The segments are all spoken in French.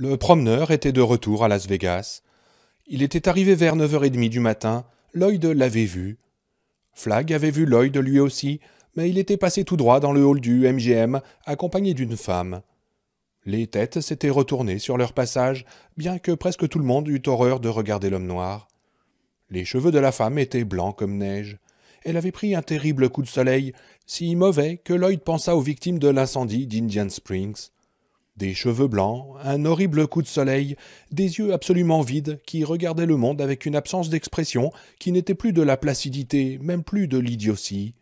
Le promeneur était de retour à Las Vegas. Il était arrivé vers 9h30 du matin. Lloyd l'avait vu. Flagg avait vu Lloyd lui aussi, mais il était passé tout droit dans le hall du MGM, accompagné d'une femme. Les têtes s'étaient retournées sur leur passage, bien que presque tout le monde eût horreur de regarder l'homme noir. Les cheveux de la femme étaient blancs comme neige. Elle avait pris un terrible coup de soleil, si mauvais que Lloyd pensa aux victimes de l'incendie d'Indian Springs. Des cheveux blancs, un horrible coup de soleil, des yeux absolument vides qui regardaient le monde avec une absence d'expression qui n'était plus de la placidité, même plus de l'idiotie.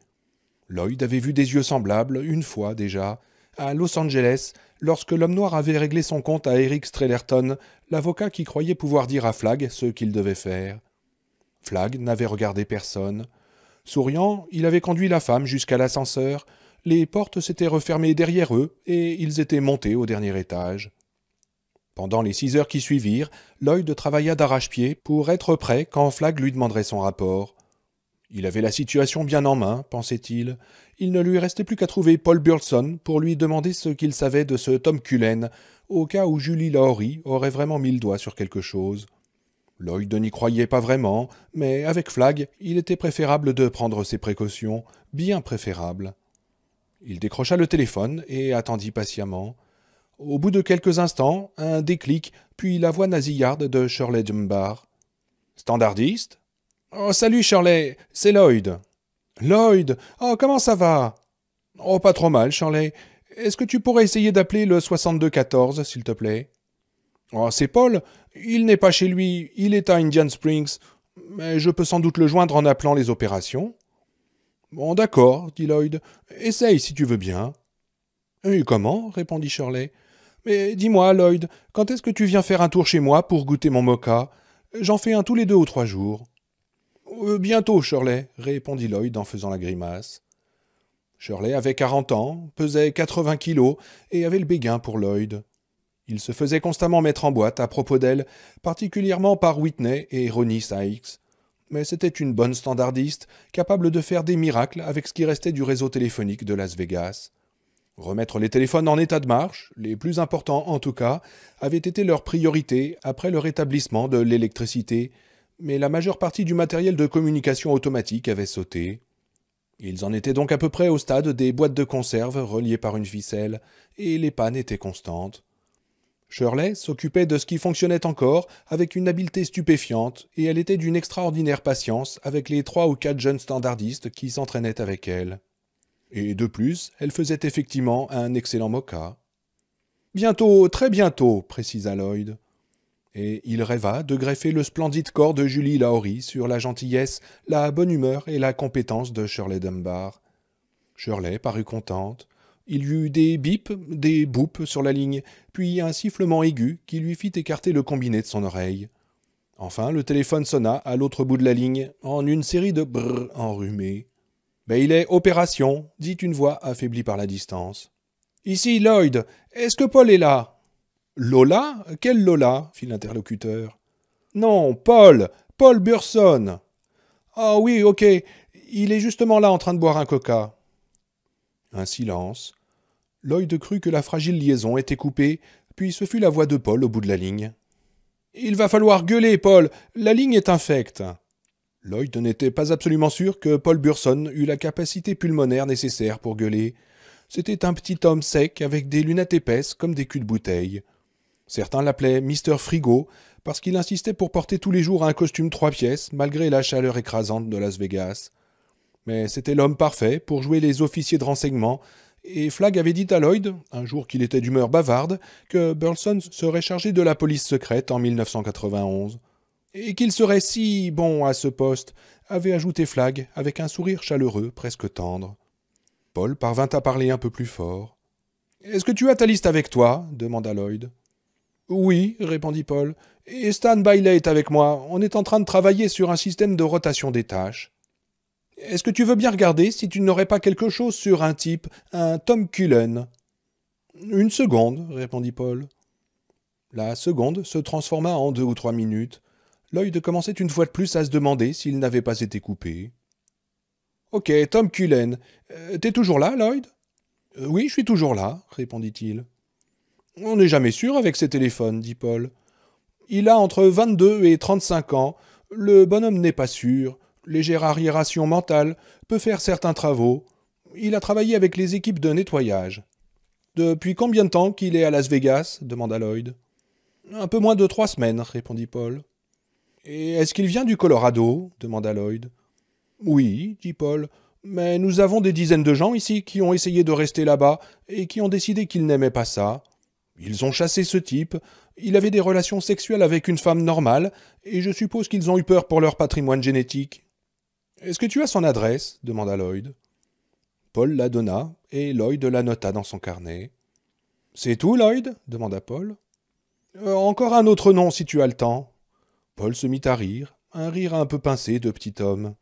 Lloyd avait vu des yeux semblables, une fois déjà, à Los Angeles, lorsque l'homme noir avait réglé son compte à Eric Strellerton, l'avocat qui croyait pouvoir dire à Flagg ce qu'il devait faire. Flagg n'avait regardé personne. Souriant, il avait conduit la femme jusqu'à l'ascenseur. Les portes s'étaient refermées derrière eux et ils étaient montés au dernier étage. Pendant les 6 heures qui suivirent, Lloyd travailla d'arrache-pied pour être prêt quand Flagg lui demanderait son rapport. Il avait la situation bien en main, pensait-il. Il ne lui restait plus qu'à trouver Paul Burleson pour lui demander ce qu'il savait de ce Tom Cullen, au cas où Julie Lawry aurait vraiment mis le doigt sur quelque chose. Lloyd n'y croyait pas vraiment, mais avec Flagg, il était préférable de prendre ses précautions, bien préférable. Il décrocha le téléphone et attendit patiemment. Au bout de quelques instants, un déclic, puis la voix nasillarde de Shirley Dunbar. « Standardiste ?»« Oh, salut Shirley, c'est Lloyd. »« Lloyd, oh, comment ça va ?»« Oh, pas trop mal, Shirley. Est-ce que tu pourrais essayer d'appeler le 6214, s'il te plaît ?»« Oh, c'est Paul. Il n'est pas chez lui, il est à Indian Springs. Mais je peux sans doute le joindre en appelant les opérations. » Bon, d'accord, dit Lloyd. Essaye si tu veux bien. Et comment répondit Shirley. Mais dis-moi, Lloyd, quand est-ce que tu viens faire un tour chez moi pour goûter mon mocha? J'en fais un tous les 2 ou 3 jours. Bientôt, Shirley, répondit Lloyd en faisant la grimace. Shirley avait 40 ans, pesait 80 kilos et avait le béguin pour Lloyd. Il se faisait constamment mettre en boîte à propos d'elle, particulièrement par Whitney et Ronnie Sykes. Mais c'était une bonne standardiste, capable de faire des miracles avec ce qui restait du réseau téléphonique de Las Vegas. Remettre les téléphones en état de marche, les plus importants en tout cas, avait été leur priorité après le rétablissement de l'électricité, mais la majeure partie du matériel de communication automatique avait sauté. Ils en étaient donc à peu près au stade des boîtes de conserve reliées par une ficelle, et les pannes étaient constantes. Shirley s'occupait de ce qui fonctionnait encore avec une habileté stupéfiante, et elle était d'une extraordinaire patience avec les 3 ou 4 jeunes standardistes qui s'entraînaient avec elle. Et de plus, elle faisait effectivement un excellent mocha. « Bientôt, très bientôt, précisa Lloyd. Et il rêva de greffer le splendide corps de Julie Lawry sur la gentillesse, la bonne humeur et la compétence de Shirley Dunbar. Shirley parut contente. Il y eut des bips, des boups sur la ligne, puis un sifflement aigu qui lui fit écarter le combiné de son oreille. Enfin, le téléphone sonna à l'autre bout de la ligne, en une série de brrr enrhumés. « Ben il est opération, dit une voix affaiblie par la distance. « Ici, Lloyd, est-ce que Paul est là ?»« Lola? Quelle Lola ?» fit l'interlocuteur. « Non, Paul Burson. »« Ah oui, ok, il est justement là en train de boire un coca. » Un silence. Lloyd crut que la fragile liaison était coupée, puis ce fut la voix de Paul au bout de la ligne. « Il va falloir gueuler, Paul, la ligne est infecte. » Lloyd n'était pas absolument sûr que Paul Burson eût la capacité pulmonaire nécessaire pour gueuler. C'était un petit homme sec avec des lunettes épaisses comme des culs de bouteille. Certains l'appelaient Mister Frigo parce qu'il insistait pour porter tous les jours un costume 3 pièces malgré la chaleur écrasante de Las Vegas. Mais c'était l'homme parfait pour jouer les officiers de renseignement, et Flagg avait dit à Lloyd, un jour qu'il était d'humeur bavarde, que Burleson serait chargé de la police secrète en 1991. Et qu'il serait si bon à ce poste, avait ajouté Flagg avec un sourire chaleureux, presque tendre. Paul parvint à parler un peu plus fort. « Est-ce que tu as ta liste avec toi ?» demanda Lloyd. « Oui, répondit Paul, et Stan Bailey est avec moi. On est en train de travailler sur un système de rotation des tâches. Est-ce que tu veux bien regarder si tu n'aurais pas quelque chose sur un type, un Tom Cullen ?»« Une seconde, répondit Paul. La seconde se transforma en 2 ou 3 minutes. Lloyd commençait une fois de plus à se demander s'il n'avait pas été coupé. « Ok, Tom Cullen. T'es toujours là, Lloyd ?»« Oui, je suis toujours là, répondit-il. On n'est jamais sûr avec ces téléphones, dit Paul. Il a entre 22 et 35 ans. Le bonhomme n'est pas sûr. Légère arriération mentale, peut faire certains travaux. Il a travaillé avec les équipes de nettoyage. Depuis combien de temps qu'il est à Las Vegas demanda Lloyd. Un peu moins de 3 semaines, répondit Paul. Et est-ce qu'il vient du Colorado demanda Lloyd. Oui, dit Paul, mais nous avons des dizaines de gens ici qui ont essayé de rester là-bas et qui ont décidé qu'ils n'aimaient pas ça. Ils ont chassé ce type, il avait des relations sexuelles avec une femme normale, et je suppose qu'ils ont eu peur pour leur patrimoine génétique. Est-ce que tu as son adresse demanda Lloyd. Paul la donna, et Lloyd la nota dans son carnet. C'est tout, Lloyd demanda Paul. Encore un autre nom si tu as le temps. Paul se mit à rire, un rire un peu pincé de petit homme.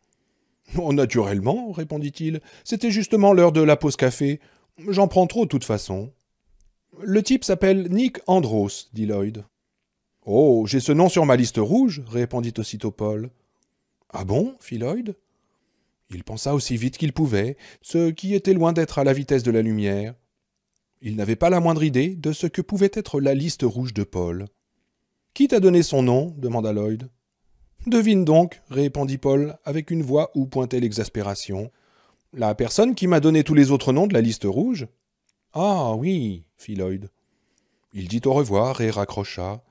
Oh, naturellement, répondit-il, c'était justement l'heure de la pause café. J'en prends trop de toute façon. Le type s'appelle Nick Andros, dit Lloyd. Oh, j'ai ce nom sur ma liste rouge, répondit aussitôt Paul. Ah bon fit Lloyd. Il pensa aussi vite qu'il pouvait, ce qui était loin d'être à la vitesse de la lumière. Il n'avait pas la moindre idée de ce que pouvait être la liste rouge de Paul. Qui t'a donné son nom demanda Lloyd. Devine donc, répondit Paul, avec une voix où pointait l'exaspération. La personne qui m'a donné tous les autres noms de la liste rouge. Ah oui, fit Lloyd. Il dit au revoir et raccrocha.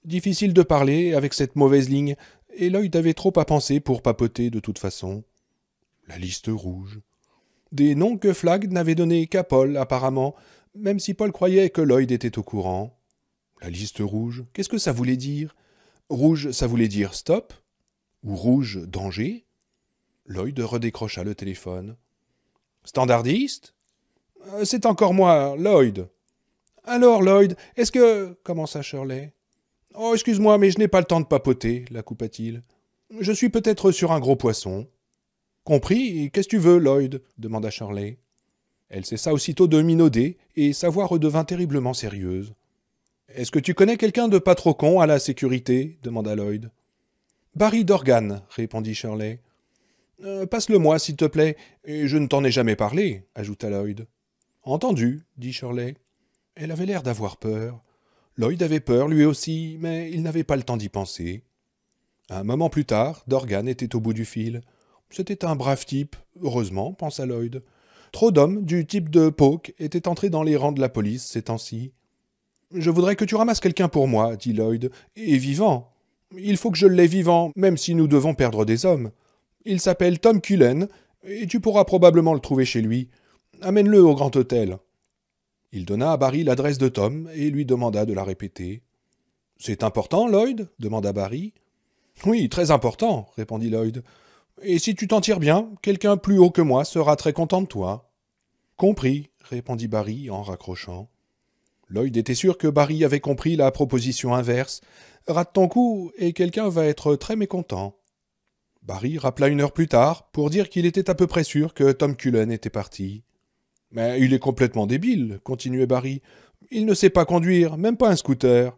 Difficile de parler avec cette mauvaise ligne, et Lloyd avait trop à penser pour papoter de toute façon. La liste rouge. Des noms que Flagg n'avait donnés qu'à Paul, apparemment, même si Paul croyait que Lloyd était au courant. La liste rouge, qu'est-ce que ça voulait dire? Rouge, ça voulait dire stop? Ou rouge, danger? Lloyd redécrocha le téléphone. Standardiste? C'est encore moi, Lloyd. Alors, Lloyd, est-ce que... commença Shirley. Oh, excuse-moi, mais je n'ai pas le temps de papoter, la coupa-t-il. Je suis peut-être sur un gros poisson. Compris, qu'est-ce que tu veux, Lloyd demanda Shirley. Elle cessa aussitôt de minauder, et sa voix redevint terriblement sérieuse. Est-ce que tu connais quelqu'un de pas trop con à la sécurité demanda Lloyd. Barry Dorgan, répondit Shirley. Passe-le-moi, s'il te plaît, et je ne t'en ai jamais parlé, ajouta Lloyd. Entendu, dit Shirley. Elle avait l'air d'avoir peur. Lloyd avait peur, lui aussi, mais il n'avait pas le temps d'y penser. Un moment plus tard, Dorgan était au bout du fil. C'était un brave type, heureusement, pensa Lloyd. Trop d'hommes, du type de Poke, étaient entrés dans les rangs de la police ces temps-ci. Je voudrais que tu ramasses quelqu'un pour moi, dit Lloyd, et vivant. Il faut que je l'aie vivant, même si nous devons perdre des hommes. Il s'appelle Tom Cullen, et tu pourras probablement le trouver chez lui. Amène-le au Grand Hôtel. Il donna à Barry l'adresse de Tom et lui demanda de la répéter. C'est important, Lloyd demanda Barry. Oui, très important, répondit Lloyd. Et si tu t'en tires bien, quelqu'un plus haut que moi sera très content de toi. Compris, répondit Barry en raccrochant. Lloyd était sûr que Barry avait compris la proposition inverse. Rate ton coup et quelqu'un va être très mécontent. Barry rappela 1 heure plus tard pour dire qu'il était à peu près sûr que Tom Cullen était parti. Mais il est complètement débile, continuait Barry. Il ne sait pas conduire, même pas un scooter.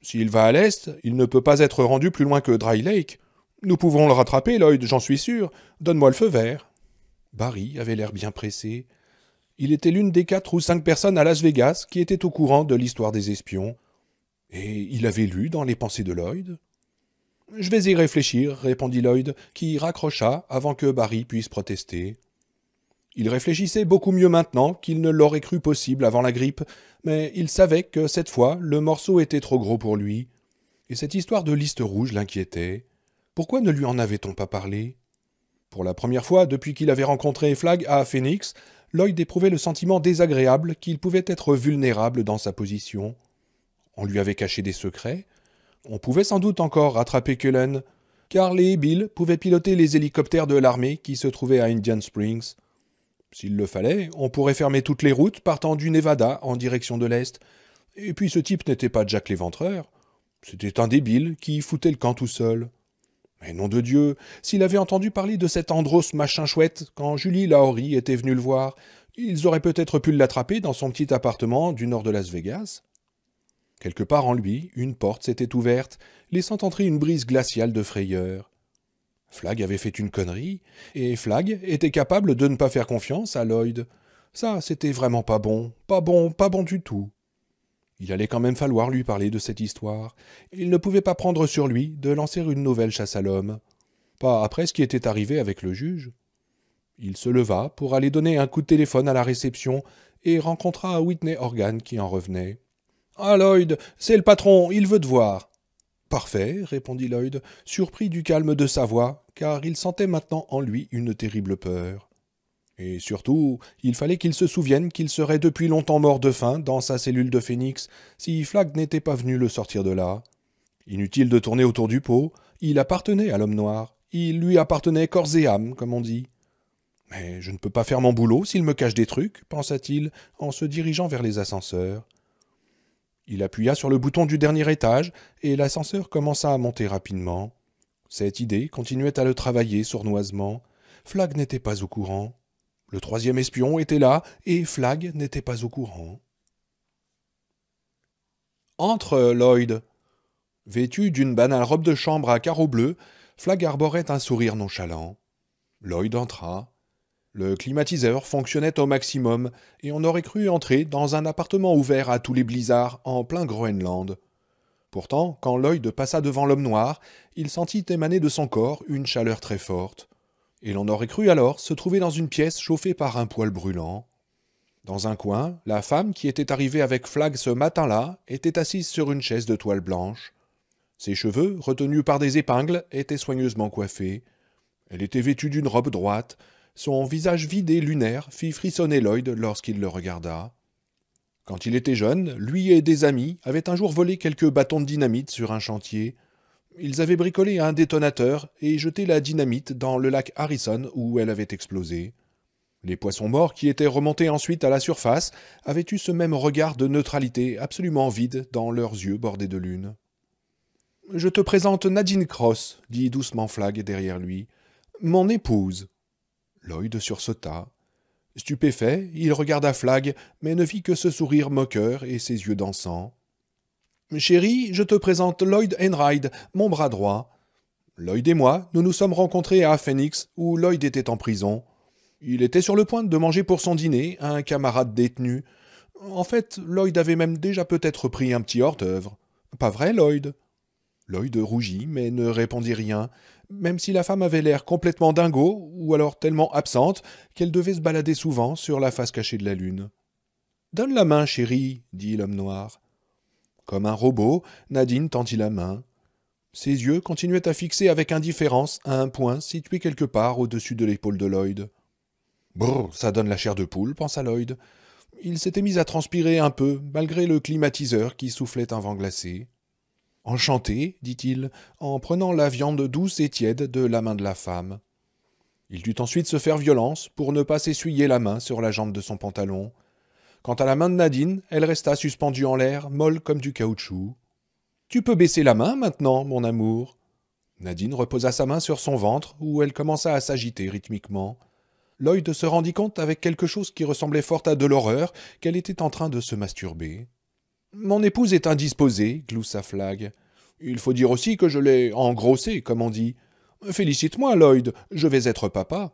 S'il va à l'est, il ne peut pas être rendu plus loin que Dry Lake. Nous pouvons le rattraper, Lloyd, j'en suis sûr. Donne-moi le feu vert. Barry avait l'air bien pressé. Il était l'une des 4 ou 5 personnes à Las Vegas qui étaient au courant de l'histoire des espions. Et il avait lu dans les pensées de Lloyd. « Je vais y réfléchir, répondit Lloyd, qui raccrocha avant que Barry puisse protester. Il réfléchissait beaucoup mieux maintenant qu'il ne l'aurait cru possible avant la grippe, mais il savait que cette fois, le morceau était trop gros pour lui. Et cette histoire de liste rouge l'inquiétait. Pourquoi ne lui en avait-on pas parlé? Pour la première fois depuis qu'il avait rencontré Flagg à Phoenix, Lloyd éprouvait le sentiment désagréable qu'il pouvait être vulnérable dans sa position. On lui avait caché des secrets. On pouvait sans doute encore rattraper Cullen. Carl et Bill pouvaient piloter les hélicoptères de l'armée qui se trouvaient à Indian Springs. S'il le fallait, on pourrait fermer toutes les routes partant du Nevada en direction de l'Est. Et puis ce type n'était pas Jack l'Éventreur. C'était un débile qui foutait le camp tout seul. Mais nom de Dieu, s'il avait entendu parler de cet Andros machin chouette quand Julie Lawry était venue le voir, ils auraient peut-être pu l'attraper dans son petit appartement du nord de Las Vegas. Quelque part en lui, une porte s'était ouverte, laissant entrer une brise glaciale de frayeur. Flagg avait fait une connerie, et Flagg était capable de ne pas faire confiance à Lloyd. Ça, c'était vraiment pas bon du tout. Il allait quand même falloir lui parler de cette histoire. Il ne pouvait pas prendre sur lui de lancer une nouvelle chasse à l'homme. Pas après ce qui était arrivé avec le juge. Il se leva pour aller donner un coup de téléphone à la réception et rencontra Whitney Organ qui en revenait. « Ah, Lloyd, c'est le patron, il veut te voir. »« Parfait, » répondit Lloyd, surpris du calme de sa voix, car il sentait maintenant en lui une terrible peur. Et surtout, il fallait qu'il se souvienne qu'il serait depuis longtemps mort de faim dans sa cellule de Phénix si Flagg n'était pas venu le sortir de là. Inutile de tourner autour du pot, il appartenait à l'homme noir. Il lui appartenait corps et âme, comme on dit. « Mais je ne peux pas faire mon boulot s'il me cache des trucs, pensa-t-il, en se dirigeant vers les ascenseurs. Il appuya sur le bouton du dernier étage, et l'ascenseur commença à monter rapidement. Cette idée continuait à le travailler sournoisement. Flagg n'était pas au courant. Le troisième espion était là, et Flagg n'était pas au courant. « Entre, Lloyd !» Vêtu d'une banale robe de chambre à carreaux bleus, Flagg arborait un sourire nonchalant. Lloyd entra. Le climatiseur fonctionnait au maximum, et on aurait cru entrer dans un appartement ouvert à tous les blizzards en plein Groenland. Pourtant, quand Lloyd passa devant l'homme noir, il sentit émaner de son corps une chaleur très forte. Et l'on aurait cru alors se trouver dans une pièce chauffée par un poêle brûlant. Dans un coin, la femme qui était arrivée avec Flagg ce matin-là était assise sur une chaise de toile blanche. Ses cheveux, retenus par des épingles, étaient soigneusement coiffés. Elle était vêtue d'une robe droite. Son visage vide et lunaire fit frissonner Lloyd lorsqu'il le regarda. Quand il était jeune, lui et des amis avaient un jour volé quelques bâtons de dynamite sur un chantier. Ils avaient bricolé un détonateur et jeté la dynamite dans le lac Harrison où elle avait explosé. Les poissons morts qui étaient remontés ensuite à la surface avaient eu ce même regard de neutralité absolument vide dans leurs yeux bordés de lune. « Je te présente Nadine Cross, » dit doucement Flagg derrière lui. « Mon épouse. » Lloyd sursauta. Stupéfait, il regarda Flagg, mais ne vit que ce sourire moqueur et ses yeux dansants. « Chérie, je te présente Lloyd Enride, mon bras droit. Lloyd et moi, nous nous sommes rencontrés à Phoenix, où Lloyd était en prison. Il était sur le point de manger pour son dîner un camarade détenu. En fait, Lloyd avait même déjà peut-être pris un petit hors-d'œuvre. Pas vrai, Lloyd ?» Lloyd rougit, mais ne répondit rien, même si la femme avait l'air complètement dingo, ou alors tellement absente, qu'elle devait se balader souvent sur la face cachée de la lune. « Donne la main, chérie, » dit l'homme noir. Comme un robot, Nadine tendit la main. Ses yeux continuaient à fixer avec indifférence un point situé quelque part au-dessus de l'épaule de Lloyd. « Brrr, ça donne la chair de poule, » pensa Lloyd. Il s'était mis à transpirer un peu, malgré le climatiseur qui soufflait un vent glacé. « Enchanté, dit-il, en prenant la viande douce et tiède de la main de la femme. Il dut ensuite se faire violence pour ne pas s'essuyer la main sur la jambe de son pantalon. Quant à la main de Nadine, elle resta suspendue en l'air, molle comme du caoutchouc. « Tu peux baisser la main maintenant, mon amour ?» Nadine reposa sa main sur son ventre, où elle commença à s'agiter rythmiquement. Lloyd se rendit compte avec quelque chose qui ressemblait fort à de l'horreur qu'elle était en train de se masturber. « Mon épouse est indisposée, » gloussa Flagg. « Il faut dire aussi que je l'ai engrossée, comme on dit. Félicite-moi, Lloyd, je vais être papa. »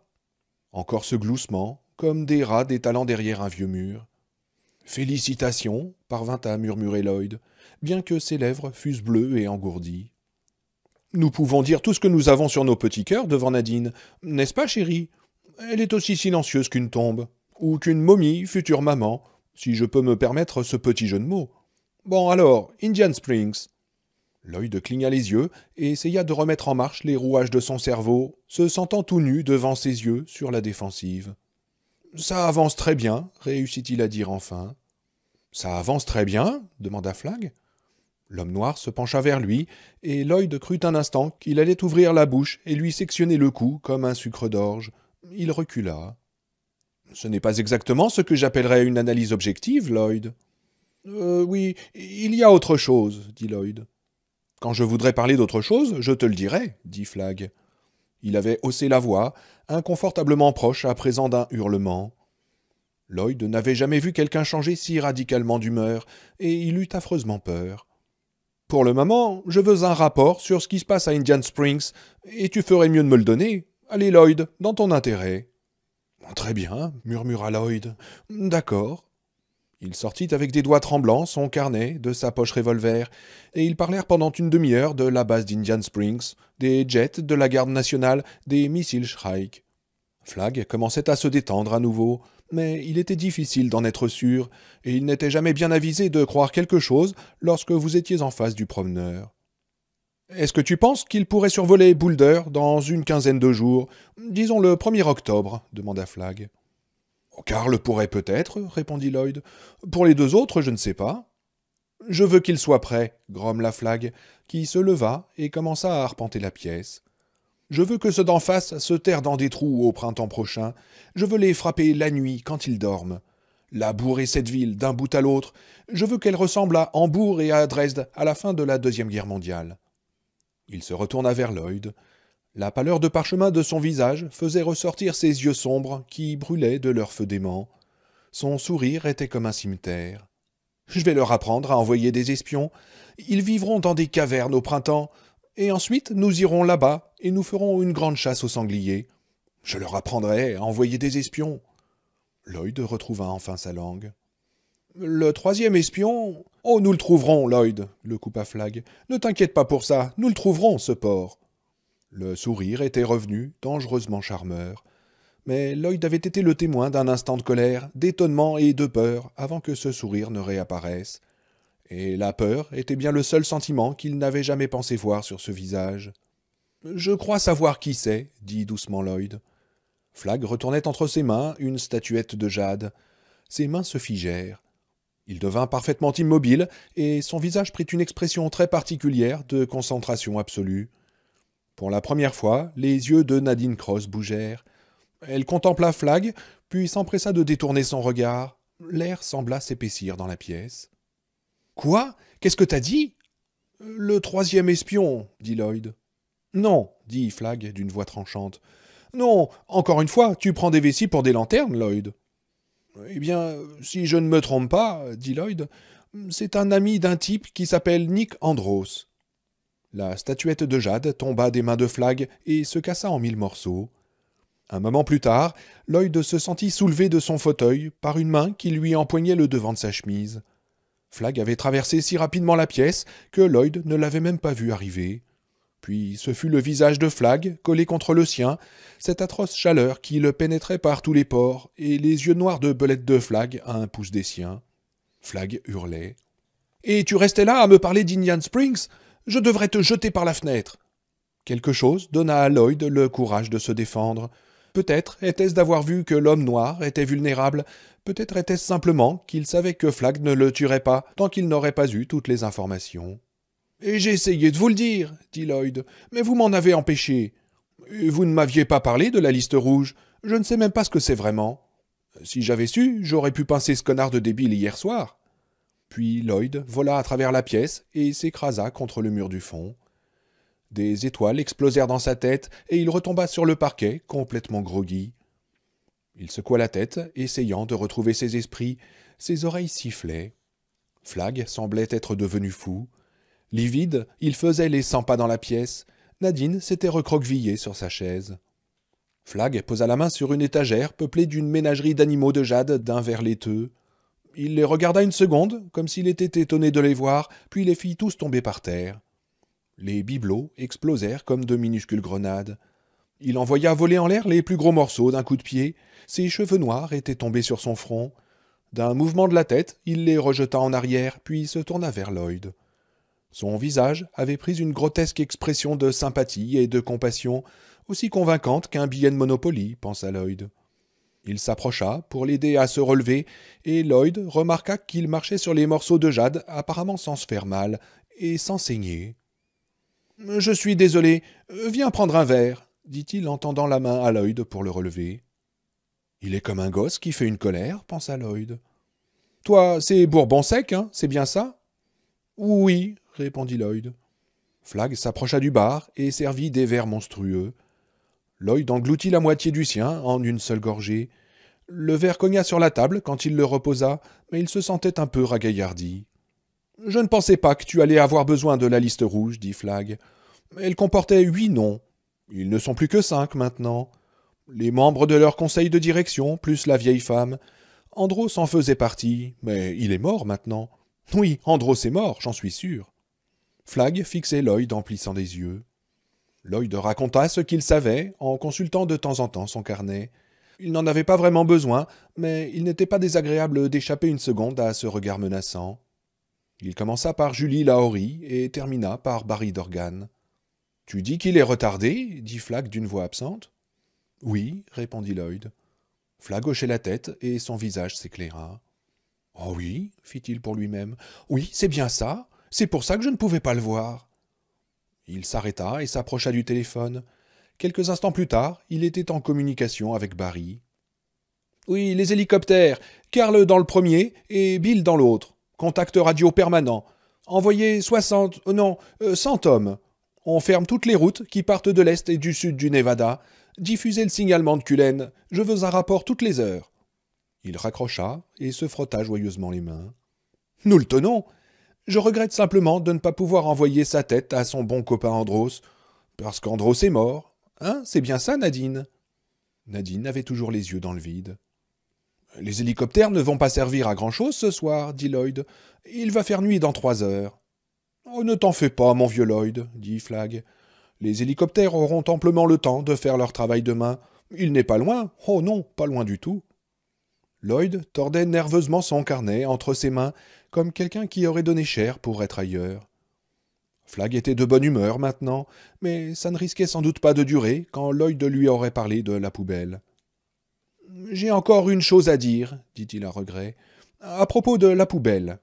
Encore ce gloussement, comme des rats détalant derrière un vieux mur. « Félicitations, » parvint à murmurer Lloyd, bien que ses lèvres fussent bleues et engourdies. « Nous pouvons dire tout ce que nous avons sur nos petits cœurs devant Nadine, n'est-ce pas, chérie ? Elle est aussi silencieuse qu'une tombe, ou qu'une momie, future maman, si je peux me permettre ce petit jeu de mots. Bon alors, Indian Springs. » Lloyd cligna les yeux et essaya de remettre en marche les rouages de son cerveau, se sentant tout nu devant ses yeux sur la défensive. « Ça avance très bien, » réussit-il à dire enfin. « Ça avance très bien ?» demanda Flagg. L'homme noir se pencha vers lui, et Lloyd crut un instant qu'il allait ouvrir la bouche et lui sectionner le cou comme un sucre d'orge. Il recula. « Ce n'est pas exactement ce que j'appellerais une analyse objective, Lloyd. »« Oui, il y a autre chose, » dit Lloyd. « Quand je voudrais parler d'autre chose, je te le dirai, » dit Flagg. Il avait haussé la voix, inconfortablement proche à présent d'un hurlement. Lloyd n'avait jamais vu quelqu'un changer si radicalement d'humeur, et il eut affreusement peur. « Pour le moment, je veux un rapport sur ce qui se passe à Indian Springs, et tu ferais mieux de me le donner. Allez, Lloyd, dans ton intérêt. »« Très bien, » murmura Lloyd. « D'accord. » Il sortit avec des doigts tremblants son carnet de sa poche revolver, et ils parlèrent pendant une demi-heure de la base d'Indian Springs, des jets de la garde nationale, des missiles Shrike. Flagg commençait à se détendre à nouveau, mais il était difficile d'en être sûr, et il n'était jamais bien avisé de croire quelque chose lorsque vous étiez en face du promeneur. « Est-ce que tu penses qu'il pourrait survoler Boulder dans une quinzaine de jours, disons le 1er octobre ?» demanda Flagg. « Karl pourrait peut-être, » répondit Lloyd. « Pour les deux autres, je ne sais pas. »« Je veux qu'il soit prêt, » grommela Flagg, qui se leva et commença à arpenter la pièce. « Je veux que ceux d'en face se terrent dans des trous au printemps prochain. Je veux les frapper la nuit quand ils dorment. Labourer cette ville d'un bout à l'autre. Je veux qu'elle ressemble à Hambourg et à Dresde à la fin de la Deuxième Guerre mondiale. » Il se retourna vers Lloyd. La pâleur de parchemin de son visage faisait ressortir ses yeux sombres qui brûlaient de leur feu dément. Son sourire était comme un cimeterre. « Je vais leur apprendre à envoyer des espions. Ils vivront dans des cavernes au printemps. Et ensuite, nous irons là-bas et nous ferons une grande chasse aux sangliers. Je leur apprendrai à envoyer des espions. » Lloyd retrouva enfin sa langue. « Le 3e espion... »« Oh, nous le trouverons, Lloyd, » le coupa Flagg. « Ne t'inquiète pas pour ça, nous le trouverons, ce porc. » Le sourire était revenu, dangereusement charmeur. Mais Lloyd avait été le témoin d'un instant de colère, d'étonnement et de peur avant que ce sourire ne réapparaisse. Et la peur était bien le seul sentiment qu'il n'avait jamais pensé voir sur ce visage. « Je crois savoir qui c'est, » dit doucement Lloyd. Flagg retournait entre ses mains une statuette de jade. Ses mains se figèrent. Il devint parfaitement immobile, et son visage prit une expression très particulière de concentration absolue. Pour la première fois, les yeux de Nadine Cross bougèrent. Elle contempla Flagg, puis s'empressa de détourner son regard. L'air sembla s'épaissir dans la pièce. « Quoi ? Qu'est-ce que t'as dit ?»« Le 3e espion, » dit Lloyd. « Non, » dit Flagg d'une voix tranchante. « Non, encore une fois, tu prends des vessies pour des lanternes, Lloyd. »« Eh bien, si je ne me trompe pas, » dit Lloyd, « c'est un ami d'un type qui s'appelle Nick Andros. » La statuette de jade tomba des mains de Flagg et se cassa en 1000 morceaux. Un moment plus tard, Lloyd se sentit soulevé de son fauteuil par une main qui lui empoignait le devant de sa chemise. Flagg avait traversé si rapidement la pièce que Lloyd ne l'avait même pas vu arriver. Puis ce fut le visage de Flagg, collé contre le sien, cette atroce chaleur qui le pénétrait par tous les pores, et les yeux noirs de belette de Flagg à 1 pouce des siens. Flagg hurlait. « Et tu restais là à me parler d'Indian Springs ? Je devrais te jeter par la fenêtre. » Quelque chose donna à Lloyd le courage de se défendre. Peut-être était-ce d'avoir vu que l'homme noir était vulnérable, peut-être était-ce simplement qu'il savait que Flagg ne le tuerait pas tant qu'il n'aurait pas eu toutes les informations. « Et j'ai essayé de vous le dire, » dit Lloyd, « mais vous m'en avez empêché. Et vous ne m'aviez pas parlé de la liste rouge, je ne sais même pas ce que c'est vraiment. Si j'avais su, j'aurais pu pincer ce connard de débile hier soir. » Puis Lloyd vola à travers la pièce et s'écrasa contre le mur du fond. Des étoiles explosèrent dans sa tête et il retomba sur le parquet, complètement groggy. Il secoua la tête, essayant de retrouver ses esprits. Ses oreilles sifflaient. Flagg semblait être devenu fou. Livide, il faisait les 100 pas dans la pièce. Nadine s'était recroquevillée sur sa chaise. Flagg posa la main sur une étagère peuplée d'une ménagerie d'animaux de jade d'un vert laiteux. Il les regarda une seconde, comme s'il était étonné de les voir, puis les fit tous tomber par terre. Les bibelots explosèrent comme de minuscules grenades. Il envoya voler en l'air les plus gros morceaux d'un coup de pied. Ses cheveux noirs étaient tombés sur son front. D'un mouvement de la tête, il les rejeta en arrière, puis se tourna vers Lloyd. Son visage avait pris une grotesque expression de sympathie et de compassion, aussi convaincante qu'un billet de Monopoly, pensa Lloyd. Il s'approcha pour l'aider à se relever, et Lloyd remarqua qu'il marchait sur les morceaux de jade, apparemment sans se faire mal, et sans saigner. « Je suis désolé, viens prendre un verre, » dit-il en tendant la main à Lloyd pour le relever. « Il est comme un gosse qui fait une colère, » pensa Lloyd. « Toi, c'est Bourbon sec, hein, c'est bien ça ?»« Oui, » répondit Lloyd. Flagg s'approcha du bar et servit des verres monstrueux. Lloyd engloutit la moitié du sien en une seule gorgée. Le verre cogna sur la table quand il le reposa, mais il se sentait un peu ragaillardi. « Je ne pensais pas que tu allais avoir besoin de la liste rouge, » dit Flagg. « Elle comportait 8 noms. Ils ne sont plus que 5 maintenant. Les membres de leur conseil de direction, plus la vieille femme. Andros en faisait partie, mais il est mort maintenant. Oui, Andros est mort, j'en suis sûr. Flagg fixait Lloyd en plissant les yeux. Lloyd raconta ce qu'il savait, en consultant de temps en temps son carnet. Il n'en avait pas vraiment besoin, mais il n'était pas désagréable d'échapper une seconde à ce regard menaçant. Il commença par Julie Lahorie et termina par Barry Dorgan. « Tu dis qu'il est retardé » dit Flagg d'une voix absente. « Oui » répondit Lloyd. Flagg hochait la tête et son visage s'éclaira. « Oh oui » fit-il pour lui-même. « Oui, c'est bien ça. C'est pour ça que je ne pouvais pas le voir. » Il s'arrêta et s'approcha du téléphone. Quelques instants plus tard, il était en communication avec Barry. « Oui, les hélicoptères. Karl dans le premier et Bill dans l'autre. Contact radio permanent. Envoyez 100 hommes. On ferme toutes les routes qui partent de l'est et du sud du Nevada. Diffusez le signalement de Cullen. Je veux un rapport toutes les heures. » Il raccrocha et se frotta joyeusement les mains. « Nous le tenons. Je regrette simplement de ne pas pouvoir envoyer sa tête à son bon copain Andros, parce qu'Andros est mort. Hein, c'est bien ça, Nadine ?» Nadine avait toujours les yeux dans le vide. « Les hélicoptères ne vont pas servir à grand-chose ce soir, » dit Lloyd. « Il va faire nuit dans 3 heures. »« Oh, ne t'en fais pas, mon vieux Lloyd, » dit Flagg. « Les hélicoptères auront amplement le temps de faire leur travail demain. Il n'est pas loin. Oh non, pas loin du tout. » Lloyd tordait nerveusement son carnet entre ses mains, comme quelqu'un qui aurait donné cher pour être ailleurs. Flagg était de bonne humeur maintenant, mais ça ne risquait sans doute pas de durer quand Lloyd lui aurait parlé de la poubelle. « J'ai encore une chose à dire, » dit-il à regret, « à propos de la poubelle. »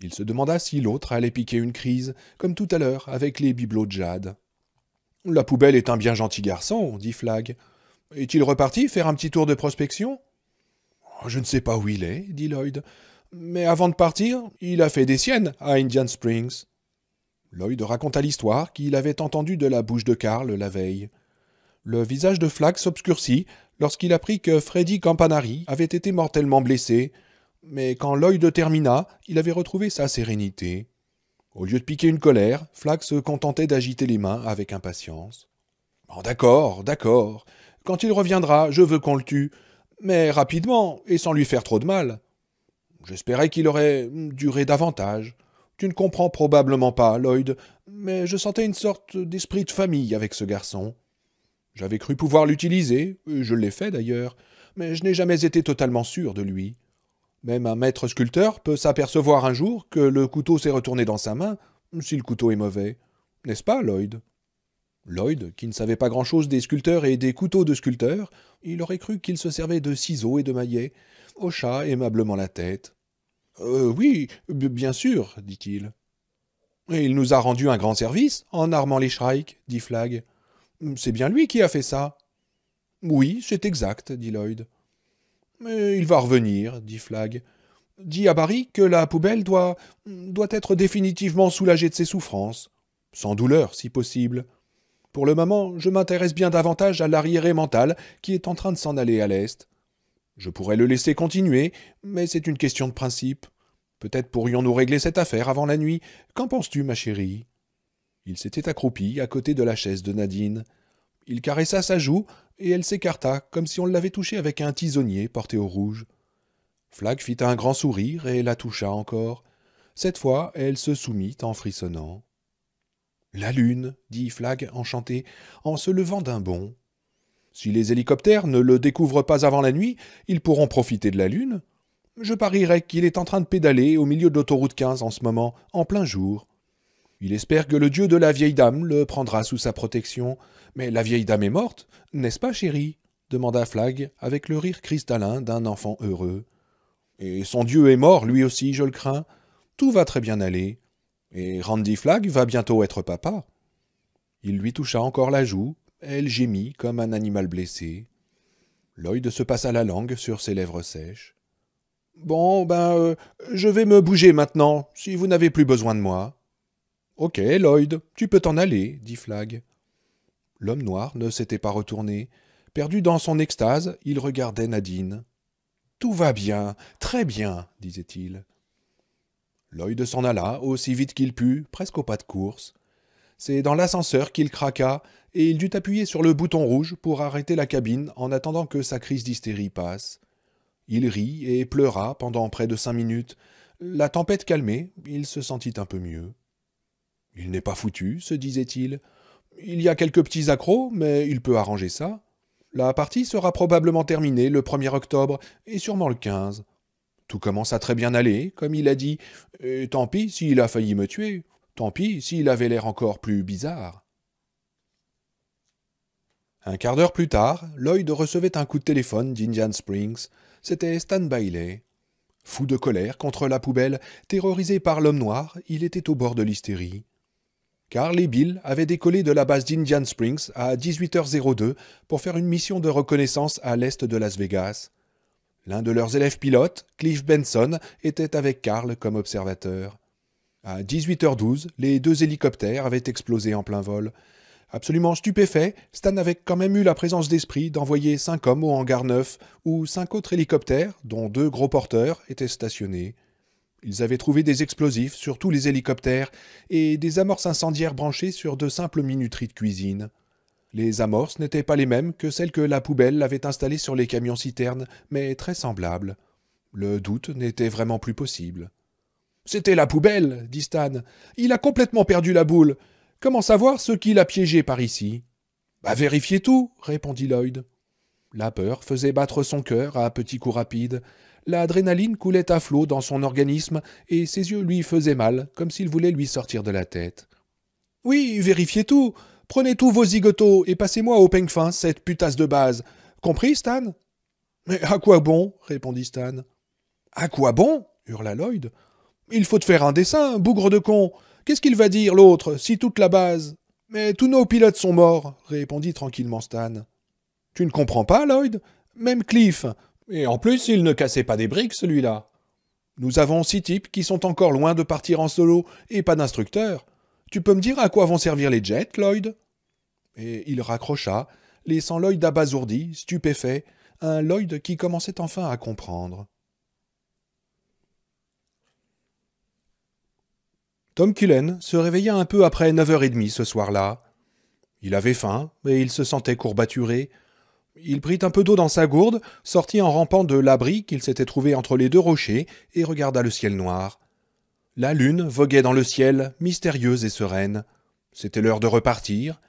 Il se demanda si l'autre allait piquer une crise, comme tout à l'heure avec les bibelots de jade. « La poubelle est un bien gentil garçon, » dit Flagg. « Est-il reparti faire un petit tour de prospection ?»« Je ne sais pas où il est, » dit Lloyd. « Mais avant de partir, il a fait des siennes à Indian Springs. » Lloyd raconta l'histoire qu'il avait entendue de la bouche de Karl la veille. Le visage de Flagg s'obscurcit lorsqu'il apprit que Freddy Campanari avait été mortellement blessé, mais quand Lloyd termina, il avait retrouvé sa sérénité. Au lieu de piquer une colère, Flagg se contentait d'agiter les mains avec impatience. « Oh, d'accord, d'accord. Quand il reviendra, je veux qu'on le tue, mais rapidement et sans lui faire trop de mal. J'espérais qu'il aurait duré davantage. Tu ne comprends probablement pas, Lloyd, mais je sentais une sorte d'esprit de famille avec ce garçon. J'avais cru pouvoir l'utiliser, je l'ai fait d'ailleurs, mais je n'ai jamais été totalement sûr de lui. Même un maître sculpteur peut s'apercevoir un jour que le couteau s'est retourné dans sa main, si le couteau est mauvais. N'est-ce pas, Lloyd ? » Lloyd, qui ne savait pas grand-chose des sculpteurs et des couteaux de sculpteurs, il aurait cru qu'ils se servaient de ciseaux et de maillets, hocha aimablement la tête. « Oui, bien sûr, » dit-il. « Et il nous a rendu un grand service en armant les Shrike, » dit Flagg. « C'est bien lui qui a fait ça. »« Oui, c'est exact, » dit Lloyd. « Mais il va revenir, » dit Flagg. « Dis à Barry que la poubelle doit être définitivement soulagée de ses souffrances. Sans douleur, si possible. Pour le moment, je m'intéresse bien davantage à l'arriéré mental qui est en train de s'en aller à l'est. Je pourrais le laisser continuer, mais c'est une question de principe. Peut-être pourrions-nous régler cette affaire avant la nuit. Qu'en penses-tu, ma chérie ?» Il s'était accroupi à côté de la chaise de Nadine. Il caressa sa joue, et elle s'écarta, comme si on l'avait touchée avec un tisonnier porté au rouge. Flagg fit un grand sourire et la toucha encore. Cette fois, elle se soumit en frissonnant. « La lune, » dit Flagg, enchanté, en se levant d'un bond. « Si les hélicoptères ne le découvrent pas avant la nuit, ils pourront profiter de la lune. Je parierais qu'il est en train de pédaler au milieu de l'autoroute 15 en ce moment, en plein jour. Il espère que le dieu de la vieille dame le prendra sous sa protection. Mais la vieille dame est morte, n'est-ce pas, chérie ?» demanda Flagg, avec le rire cristallin d'un enfant heureux. « Et son dieu est mort, lui aussi, je le crains. Tout va très bien aller. Et Randy Flagg va bientôt être papa. » Il lui toucha encore la joue. Elle gémit comme un animal blessé. Lloyd se passa la langue sur ses lèvres sèches. « Bon, je vais me bouger maintenant, si vous n'avez plus besoin de moi. »« Ok, Lloyd, tu peux t'en aller, » dit Flagg. L'homme noir ne s'était pas retourné. Perdu dans son extase, il regardait Nadine. « Tout va bien, très bien, » disait-il. Lloyd s'en alla, aussi vite qu'il put, presque au pas de course. C'est dans l'ascenseur qu'il craqua, et il dut appuyer sur le bouton rouge pour arrêter la cabine en attendant que sa crise d'hystérie passe. Il rit et pleura pendant près de 5 minutes. La tempête calmée, il se sentit un peu mieux. « Il n'est pas foutu, se disait-il. Il y a quelques petits accros, mais il peut arranger ça. La partie sera probablement terminée le 1er octobre, et sûrement le 15. Tout commence à très bien aller, comme il a dit, et tant pis s'il a failli me tuer. Tant pis s'il avait l'air encore plus bizarre. » Un quart d'heure plus tard, Lloyd recevait un coup de téléphone d'Indian Springs. C'était Stan Bailey. Fou de colère contre la poubelle, terrorisé par l'homme noir, il était au bord de l'hystérie. Carl et Bill avaient décollé de la base d'Indian Springs à 18h02 pour faire une mission de reconnaissance à l'est de Las Vegas. L'un de leurs élèves pilotes, Cliff Benson, était avec Carl comme observateur. À 18h12, les 2 hélicoptères avaient explosé en plein vol. Absolument stupéfait, Stan avait quand même eu la présence d'esprit d'envoyer 5 hommes au hangar 9, où 5 autres hélicoptères, dont 2 gros porteurs, étaient stationnés. Ils avaient trouvé des explosifs sur tous les hélicoptères et des amorces incendiaires branchées sur de simples minuteries de cuisine. Les amorces n'étaient pas les mêmes que celles que la poubelle avait installées sur les camions-citernes, mais très semblables. Le doute n'était vraiment plus possible. « C'était la poubelle, dit Stan. Il a complètement perdu la boule. Comment savoir ce qui l'a piégé par ici ?»« Vérifiez tout, répondit Lloyd. La peur faisait battre son cœur à petits coups rapides. L'adrénaline coulait à flot dans son organisme et ses yeux lui faisaient mal, comme s'il voulait lui sortir de la tête. « Oui, vérifiez tout. Prenez tous vos zigotos et passez-moi au peigne fin cette putasse de base. Compris, Stan ?»« Mais à quoi bon ?» répondit Stan. « À quoi bon ?» hurla Lloyd. « Il faut te faire un dessin, bougre de con. Qu'est-ce qu'il va dire, l'autre, si toute la base ?»« Mais tous nos pilotes sont morts, » répondit tranquillement Stan. « Tu ne comprends pas, Lloyd ? Même Cliff. Et en plus, il ne cassait pas des briques, celui-là. Nous avons 6 types qui sont encore loin de partir en solo et pas d'instructeur. Tu peux me dire à quoi vont servir les jets, Lloyd ?» Et il raccrocha, laissant Lloyd abasourdi, stupéfait, un Lloyd qui commençait enfin à comprendre. Tom Cullen se réveilla un peu après 9h30 ce soir-là. Il avait faim, et il se sentait courbaturé. Il prit un peu d'eau dans sa gourde, sortit en rampant de l'abri qu'il s'était trouvé entre les 2 rochers, et regarda le ciel noir. La lune voguait dans le ciel, mystérieuse et sereine. C'était l'heure de repartir,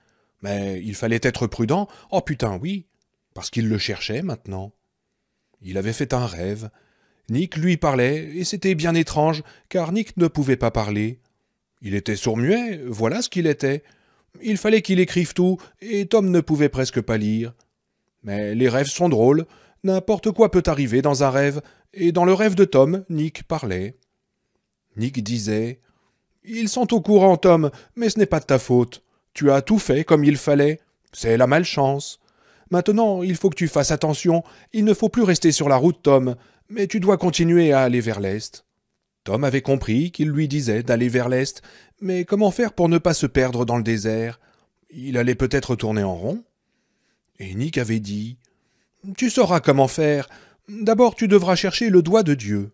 mais il fallait être prudent, oh putain oui, parce qu'il le cherchait maintenant. Il avait fait un rêve. Nick lui parlait, et c'était bien étrange, car Nick ne pouvait pas parler. Il était sourd-muet, voilà ce qu'il était. Il fallait qu'il écrive tout, et Tom ne pouvait presque pas lire. Mais les rêves sont drôles, n'importe quoi peut arriver dans un rêve, et dans le rêve de Tom, Nick parlait. Nick disait « Ils sont au courant, Tom, mais ce n'est pas de ta faute. Tu as tout fait comme il fallait. C'est la malchance. Maintenant, il faut que tu fasses attention. Il ne faut plus rester sur la route, Tom, mais tu dois continuer à aller vers l'est. » Tom avait compris qu'il lui disait d'aller vers l'est, mais comment faire pour ne pas se perdre dans le désert ? Il allait peut-être tourner en rond. Et Nick avait dit « Tu sauras comment faire. D'abord, tu devras chercher le doigt de Dieu. »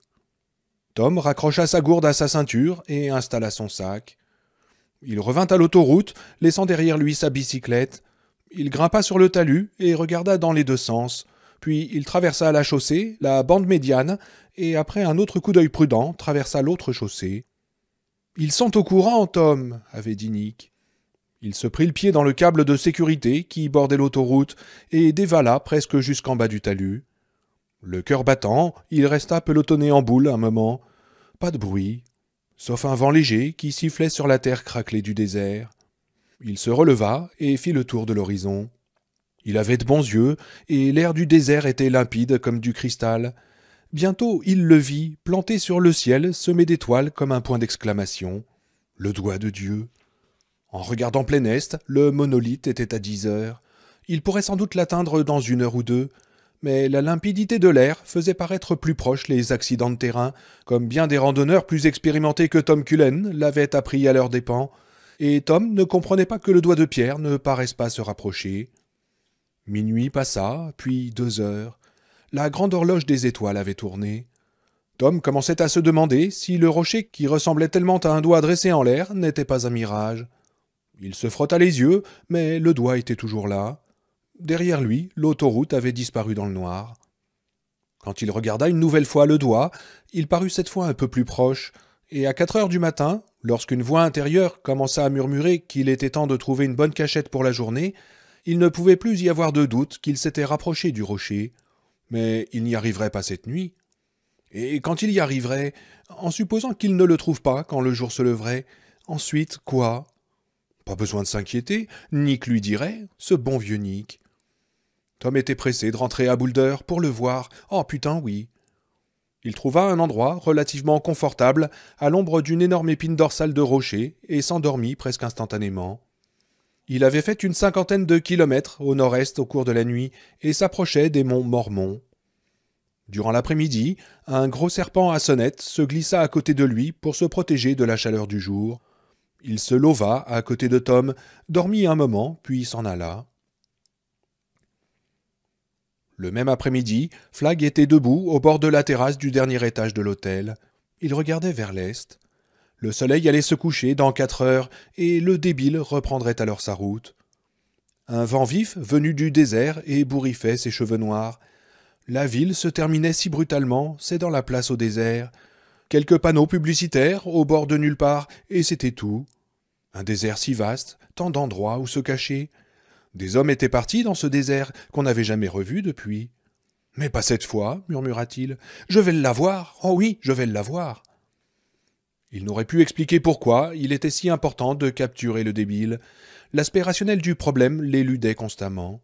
Tom raccrocha sa gourde à sa ceinture et installa son sac. Il revint à l'autoroute, laissant derrière lui sa bicyclette. Il grimpa sur le talus et regarda dans les 2 sens. Puis il traversa la chaussée, la bande médiane, et après un autre coup d'œil prudent, traversa l'autre chaussée. « Ils sont au courant, Tom, » avait dit Nick. Il se prit le pied dans le câble de sécurité qui bordait l'autoroute et dévala presque jusqu'en bas du talus. Le cœur battant, il resta pelotonné en boule un moment. Pas de bruit, sauf un vent léger qui sifflait sur la terre craquelée du désert. Il se releva et fit le tour de l'horizon. Il avait de bons yeux, et l'air du désert était limpide comme du cristal. Bientôt il le vit, planté sur le ciel, semé d'étoiles comme un point d'exclamation. Le doigt de Dieu. En regardant plein est, le monolithe était à 10 heures. Il pourrait sans doute l'atteindre dans 1 heure ou 2, mais la limpidité de l'air faisait paraître plus proches les accidents de terrain, comme bien des randonneurs plus expérimentés que Tom Cullen l'avaient appris à leurs dépens, et Tom ne comprenait pas que le doigt de pierre ne paraisse pas se rapprocher. Minuit passa, puis 2 heures. La grande horloge des étoiles avait tourné. Tom commençait à se demander si le rocher qui ressemblait tellement à un doigt dressé en l'air n'était pas un mirage. Il se frotta les yeux, mais le doigt était toujours là. Derrière lui, l'autoroute avait disparu dans le noir. Quand il regarda une nouvelle fois le doigt, il parut cette fois un peu plus proche, et à 4 heures du matin, lorsqu'une voix intérieure commença à murmurer qu'il était temps de trouver une bonne cachette pour la journée, il ne pouvait plus y avoir de doute qu'il s'était rapproché du rocher. Mais il n'y arriverait pas cette nuit. Et quand il y arriverait, en supposant qu'il ne le trouve pas quand le jour se leverait, ensuite quoi? Pas besoin de s'inquiéter, Nick lui dirait, ce bon vieux Nick. Tom était pressé de rentrer à Boulder pour le voir. Oh putain, oui. Il trouva un endroit relativement confortable à l'ombre d'une énorme épine dorsale de rocher et s'endormit presque instantanément. Il avait fait une 50aine de kilomètres au nord-est au cours de la nuit et s'approchait des monts Mormons. Durant l'après-midi, un gros serpent à sonnette se glissa à côté de lui pour se protéger de la chaleur du jour. Il se leva à côté de Tom, dormit un moment, puis s'en alla. Le même après-midi, Flagg était debout au bord de la terrasse du dernier étage de l'hôtel. Il regardait vers l'est. Le soleil allait se coucher dans 4 heures et le débile reprendrait alors sa route. Un vent vif, venu du désert, ébouriffait ses cheveux noirs. La ville se terminait si brutalement, cédant la place au désert. Quelques panneaux publicitaires au bord de nulle part, et c'était tout. Un désert si vaste, tant d'endroits où se cacher. Des hommes étaient partis dans ce désert qu'on n'avait jamais revu depuis. « Mais pas cette fois, murmura-t-il. Je vais l'avoir. Oh oui, je vais l'avoir. » Il n'aurait pu expliquer pourquoi il était si important de capturer le débile. L'aspect rationnel du problème l'éludait constamment.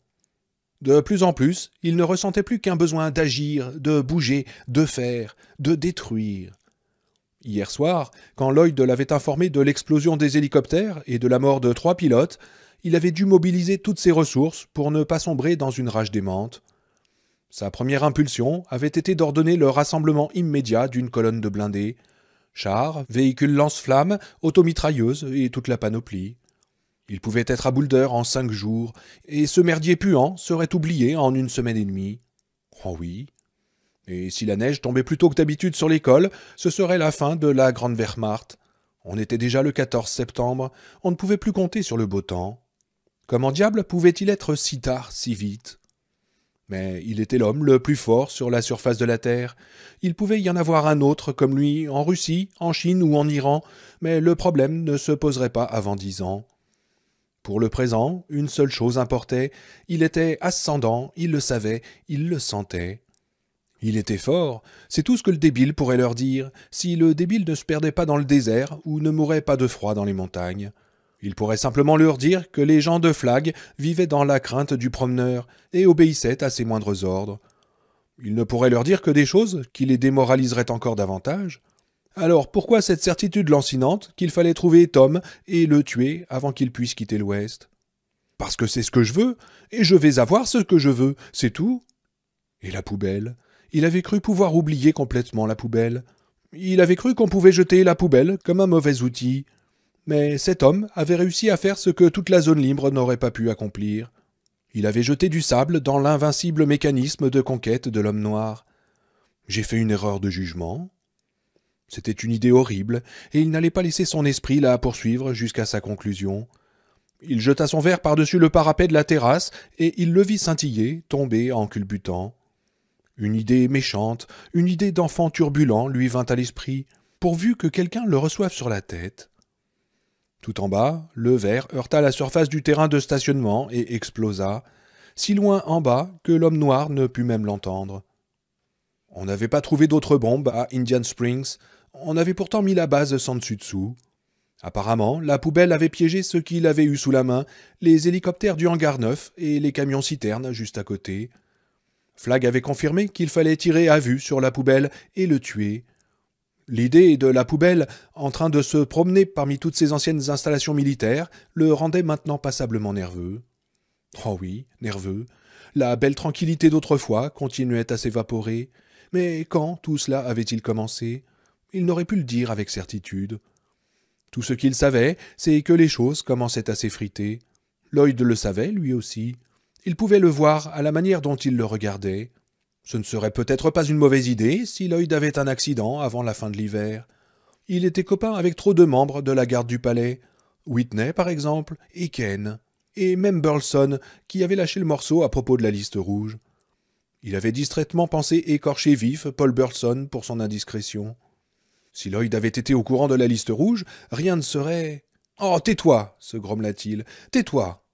De plus en plus, il ne ressentait plus qu'un besoin d'agir, de bouger, de faire, de détruire. Hier soir, quand Lloyd l'avait informé de l'explosion des hélicoptères et de la mort de 3 pilotes, il avait dû mobiliser toutes ses ressources pour ne pas sombrer dans une rage démente. Sa première impulsion avait été d'ordonner le rassemblement immédiat d'une colonne de blindés, chars, véhicules lance-flammes, automitrailleuses et toute la panoplie. Il pouvait être à Boulder en 5 jours, et ce merdier puant serait oublié en 1 semaine et demie. Oh oui. Et si la neige tombait plus tôt que d'habitude sur l'école, ce serait la fin de la Grande Wehrmacht. On était déjà le 14 septembre, on ne pouvait plus compter sur le beau temps. Comment diable pouvait-il être si tard, si vite? Mais il était l'homme le plus fort sur la surface de la Terre. Il pouvait y en avoir un autre comme lui, en Russie, en Chine ou en Iran, mais le problème ne se poserait pas avant 10 ans. Pour le présent, une seule chose importait, il était ascendant, il le savait, il le sentait. Il était fort, c'est tout ce que le débile pourrait leur dire, si le débile ne se perdait pas dans le désert ou ne mourait pas de froid dans les montagnes. Il pourrait simplement leur dire que les gens de Flagg vivaient dans la crainte du promeneur et obéissaient à ses moindres ordres. Il ne pourrait leur dire que des choses qui les démoraliseraient encore davantage. Alors pourquoi cette certitude lancinante qu'il fallait trouver Tom et le tuer avant qu'il puisse quitter l'Ouest? Parce que c'est ce que je veux, et je vais avoir ce que je veux, c'est tout. Et la poubelle? Il avait cru pouvoir oublier complètement la poubelle. Il avait cru qu'on pouvait jeter la poubelle comme un mauvais outil. Mais cet homme avait réussi à faire ce que toute la zone libre n'aurait pas pu accomplir. Il avait jeté du sable dans l'invincible mécanisme de conquête de l'homme noir. J'ai fait une erreur de jugement. C'était une idée horrible, et il n'allait pas laisser son esprit la poursuivre jusqu'à sa conclusion. Il jeta son verre par-dessus le parapet de la terrasse, et il le vit scintiller, tomber en culbutant. Une idée méchante, une idée d'enfant turbulent lui vint à l'esprit, pourvu que quelqu'un le reçoive sur la tête. Tout en bas, le verre heurta la surface du terrain de stationnement et explosa, si loin en bas que l'homme noir ne put même l'entendre. On n'avait pas trouvé d'autres bombes à Indian Springs, on avait pourtant mis la base sans dessus-dessous. Apparemment, la poubelle avait piégé ce qu'il avait eu sous la main, les hélicoptères du hangar 9 et les camions-citernes juste à côté. Flagg avait confirmé qu'il fallait tirer à vue sur la poubelle et le tuer. L'idée de la poubelle, en train de se promener parmi toutes ces anciennes installations militaires, le rendait maintenant passablement nerveux. Oh oui, nerveux. La belle tranquillité d'autrefois continuait à s'évaporer. Mais quand tout cela avait-il commencé? Il n'aurait pu le dire avec certitude. Tout ce qu'il savait, c'est que les choses commençaient à s'effriter. Lloyd le savait, lui aussi. Il pouvait le voir à la manière dont il le regardait. Ce ne serait peut-être pas une mauvaise idée si Lloyd avait un accident avant la fin de l'hiver. Il était copain avec trop de membres de la garde du palais. Whitney, par exemple, et Ken. Et même Burleson, qui avait lâché le morceau à propos de la liste rouge. Il avait distraitement pensé écorcher vif Paul Burleson pour son indiscrétion. Si Lloyd avait été au courant de la liste rouge, rien ne serait... « Oh, tais-toi » se grommela-t-il. « Tais-toi »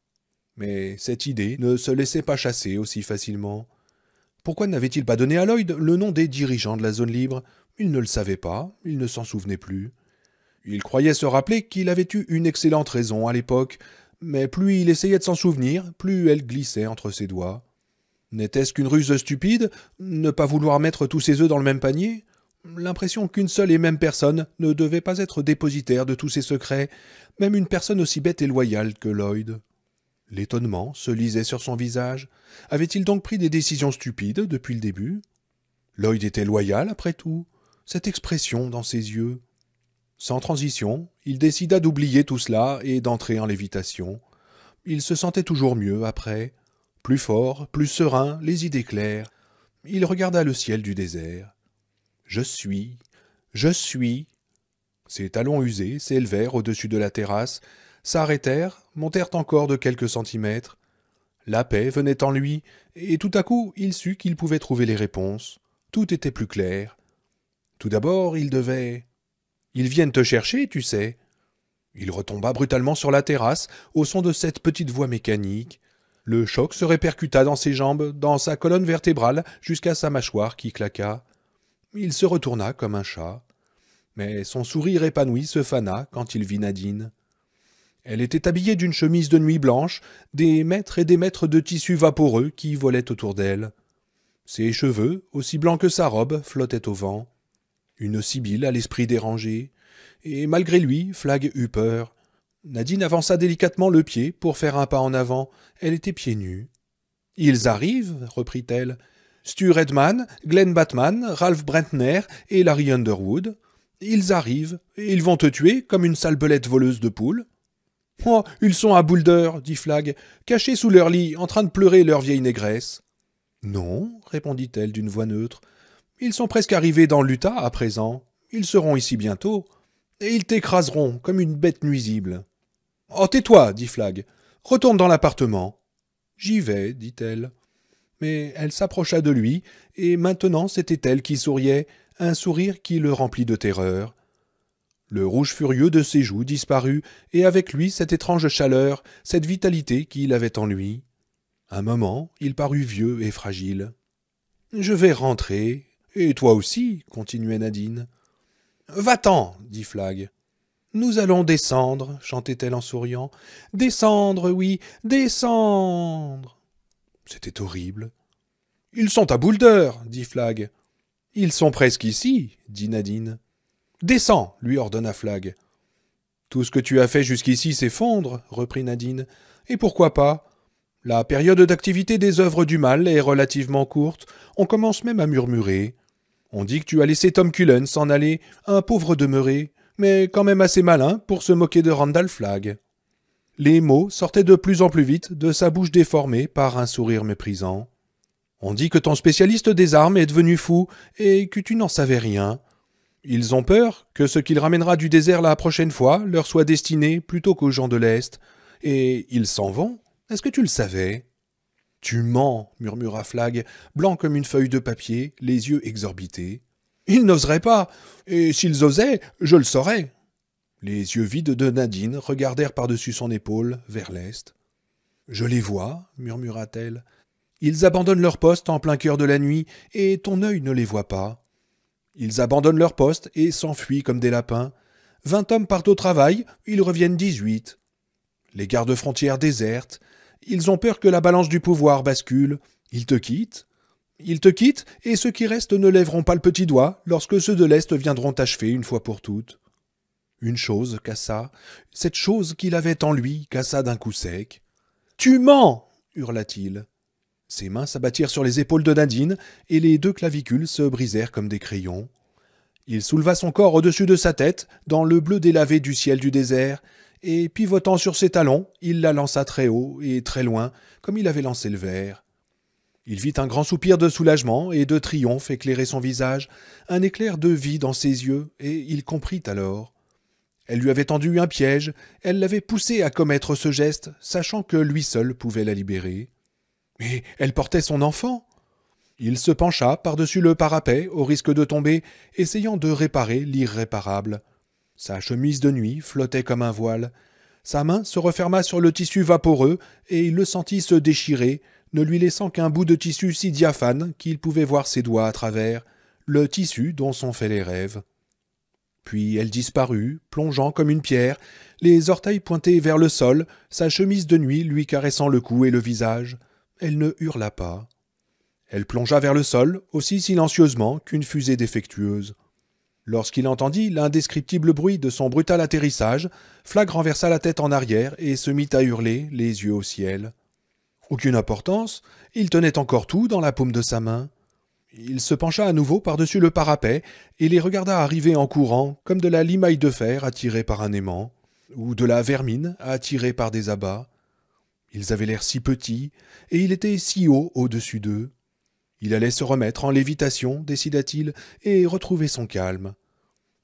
Mais cette idée ne se laissait pas chasser aussi facilement. Pourquoi n'avait-il pas donné à Lloyd le nom des dirigeants de la zone libre? Il ne le savait pas, il ne s'en souvenait plus. Il croyait se rappeler qu'il avait eu une excellente raison à l'époque, mais plus il essayait de s'en souvenir, plus elle glissait entre ses doigts. N'était-ce qu'une ruse stupide, ne pas vouloir mettre tous ses œufs dans le même panier? L'impression qu'une seule et même personne ne devait pas être dépositaire de tous ses secrets, même une personne aussi bête et loyale que Lloyd. L'étonnement se lisait sur son visage. Avait-il donc pris des décisions stupides depuis le début? Lloyd était loyal, après tout. Cette expression dans ses yeux. Sans transition, il décida d'oublier tout cela et d'entrer en lévitation. Il se sentait toujours mieux après. Plus fort, plus serein, les idées claires. Il regarda le ciel du désert. Je suis. Ses talons usés s'élevèrent au-dessus de la terrasse, s'arrêtèrent, montèrent encore de quelques centimètres. La paix venait en lui, et tout à coup il sut qu'il pouvait trouver les réponses. Tout était plus clair. Tout d'abord, il devait... Ils viennent te chercher, tu sais. Il retomba brutalement sur la terrasse, au son de cette petite voix mécanique. Le choc se répercuta dans ses jambes, dans sa colonne vertébrale, jusqu'à sa mâchoire qui claqua. Il se retourna comme un chat. Mais son sourire épanoui se fana quand il vit Nadine. Elle était habillée d'une chemise de nuit blanche, des mètres et des mètres de tissu vaporeux qui volaient autour d'elle. Ses cheveux, aussi blancs que sa robe, flottaient au vent. Une sibylle à l'esprit dérangé. Et malgré lui, Flagg eut peur. Nadine avança délicatement le pied pour faire un pas en avant. Elle était pieds nus. « Ils arrivent, reprit-elle. Stu Redman, Glenn Batman, Ralph Brentner et Larry Underwood. Ils arrivent, et ils vont te tuer comme une sale belette voleuse de poules. »« Oh, ils sont à Boulder, dit Flagg, cachés sous leur lit, en train de pleurer leur vieille négresse. »« Non, répondit-elle d'une voix neutre. Ils sont presque arrivés dans l'Utah à présent. Ils seront ici bientôt. Et ils t'écraseront comme une bête nuisible. »« Oh, tais-toi, dit Flagg. Retourne dans l'appartement. »« J'y vais, dit-elle. » Mais elle s'approcha de lui, et maintenant c'était elle qui souriait, un sourire qui le remplit de terreur. Le rouge furieux de ses joues disparut, et avec lui cette étrange chaleur, cette vitalité qu'il avait en lui. Un moment, il parut vieux et fragile. « Je vais rentrer, et toi aussi, continuait Nadine. « Va-t'en, dit Flagg. « Nous allons descendre, chantait-elle en souriant. « Descendre, oui, descendre !» C'était horrible. « Ils sont à Boulder, dit Flagg. « Ils sont presque ici, dit Nadine. »« Descends, lui ordonna Flagg. »« Tout ce que tu as fait jusqu'ici s'effondre, reprit Nadine. « Et pourquoi pas ? La période d'activité des œuvres du mal est relativement courte. On commence même à murmurer. On dit que tu as laissé Tom Cullen s'en aller, un pauvre demeuré, mais quand même assez malin pour se moquer de Randall Flagg. » Les mots sortaient de plus en plus vite de sa bouche déformée par un sourire méprisant. « On dit que ton spécialiste des armes est devenu fou et que tu n'en savais rien. Ils ont peur que ce qu'il ramènera du désert la prochaine fois leur soit destiné plutôt qu'aux gens de l'Est. Et ils s'en vont. Est-ce que tu le savais ?»« Tu mens, murmura Flagg, blanc comme une feuille de papier, les yeux exorbités. « Ils n'oseraient pas, et s'ils osaient, je le saurais. » Les yeux vides de Nadine regardèrent par-dessus son épaule, vers l'est. « Je les vois, murmura-t-elle. Ils abandonnent leur poste en plein cœur de la nuit, et ton œil ne les voit pas. Ils abandonnent leur poste et s'enfuient comme des lapins. 20 hommes partent au travail, ils reviennent 18. Les gardes-frontières désertent. Ils ont peur que la balance du pouvoir bascule. Ils te quittent. Ils te quittent, et ceux qui restent ne lèveront pas le petit doigt lorsque ceux de l'Est viendront t'achever une fois pour toutes. » Une chose cassa, cette chose qu'il avait en lui cassa d'un coup sec. « Tu mens !» hurla-t-il. Ses mains s'abattirent sur les épaules de Nadine, et les 2 clavicules se brisèrent comme des crayons. Il souleva son corps au-dessus de sa tête, dans le bleu délavé du ciel du désert, et pivotant sur ses talons, il la lança très haut et très loin, comme il avait lancé le verre. Il vit un grand soupir de soulagement et de triomphe éclairer son visage, un éclair de vie dans ses yeux, et il comprit alors. Elle lui avait tendu un piège, elle l'avait poussé à commettre ce geste, sachant que lui seul pouvait la libérer. Mais elle portait son enfant. Il se pencha par-dessus le parapet au risque de tomber, essayant de réparer l'irréparable. Sa chemise de nuit flottait comme un voile. Sa main se referma sur le tissu vaporeux et il le sentit se déchirer, ne lui laissant qu'un bout de tissu si diaphane qu'il pouvait voir ses doigts à travers, le tissu dont sont faits les rêves. Puis elle disparut, plongeant comme une pierre, les orteils pointés vers le sol, sa chemise de nuit lui caressant le cou et le visage. Elle ne hurla pas. Elle plongea vers le sol, aussi silencieusement qu'une fusée défectueuse. Lorsqu'il entendit l'indescriptible bruit de son brutal atterrissage, Flag renversa la tête en arrière et se mit à hurler, les yeux au ciel. Aucune importance, il tenait encore tout dans la paume de sa main. Il se pencha à nouveau par-dessus le parapet et les regarda arriver en courant, comme de la limaille de fer attirée par un aimant, ou de la vermine attirée par des abats. Ils avaient l'air si petits, et il était si haut au-dessus d'eux. Il allait se remettre en lévitation, décida-t-il, et retrouver son calme.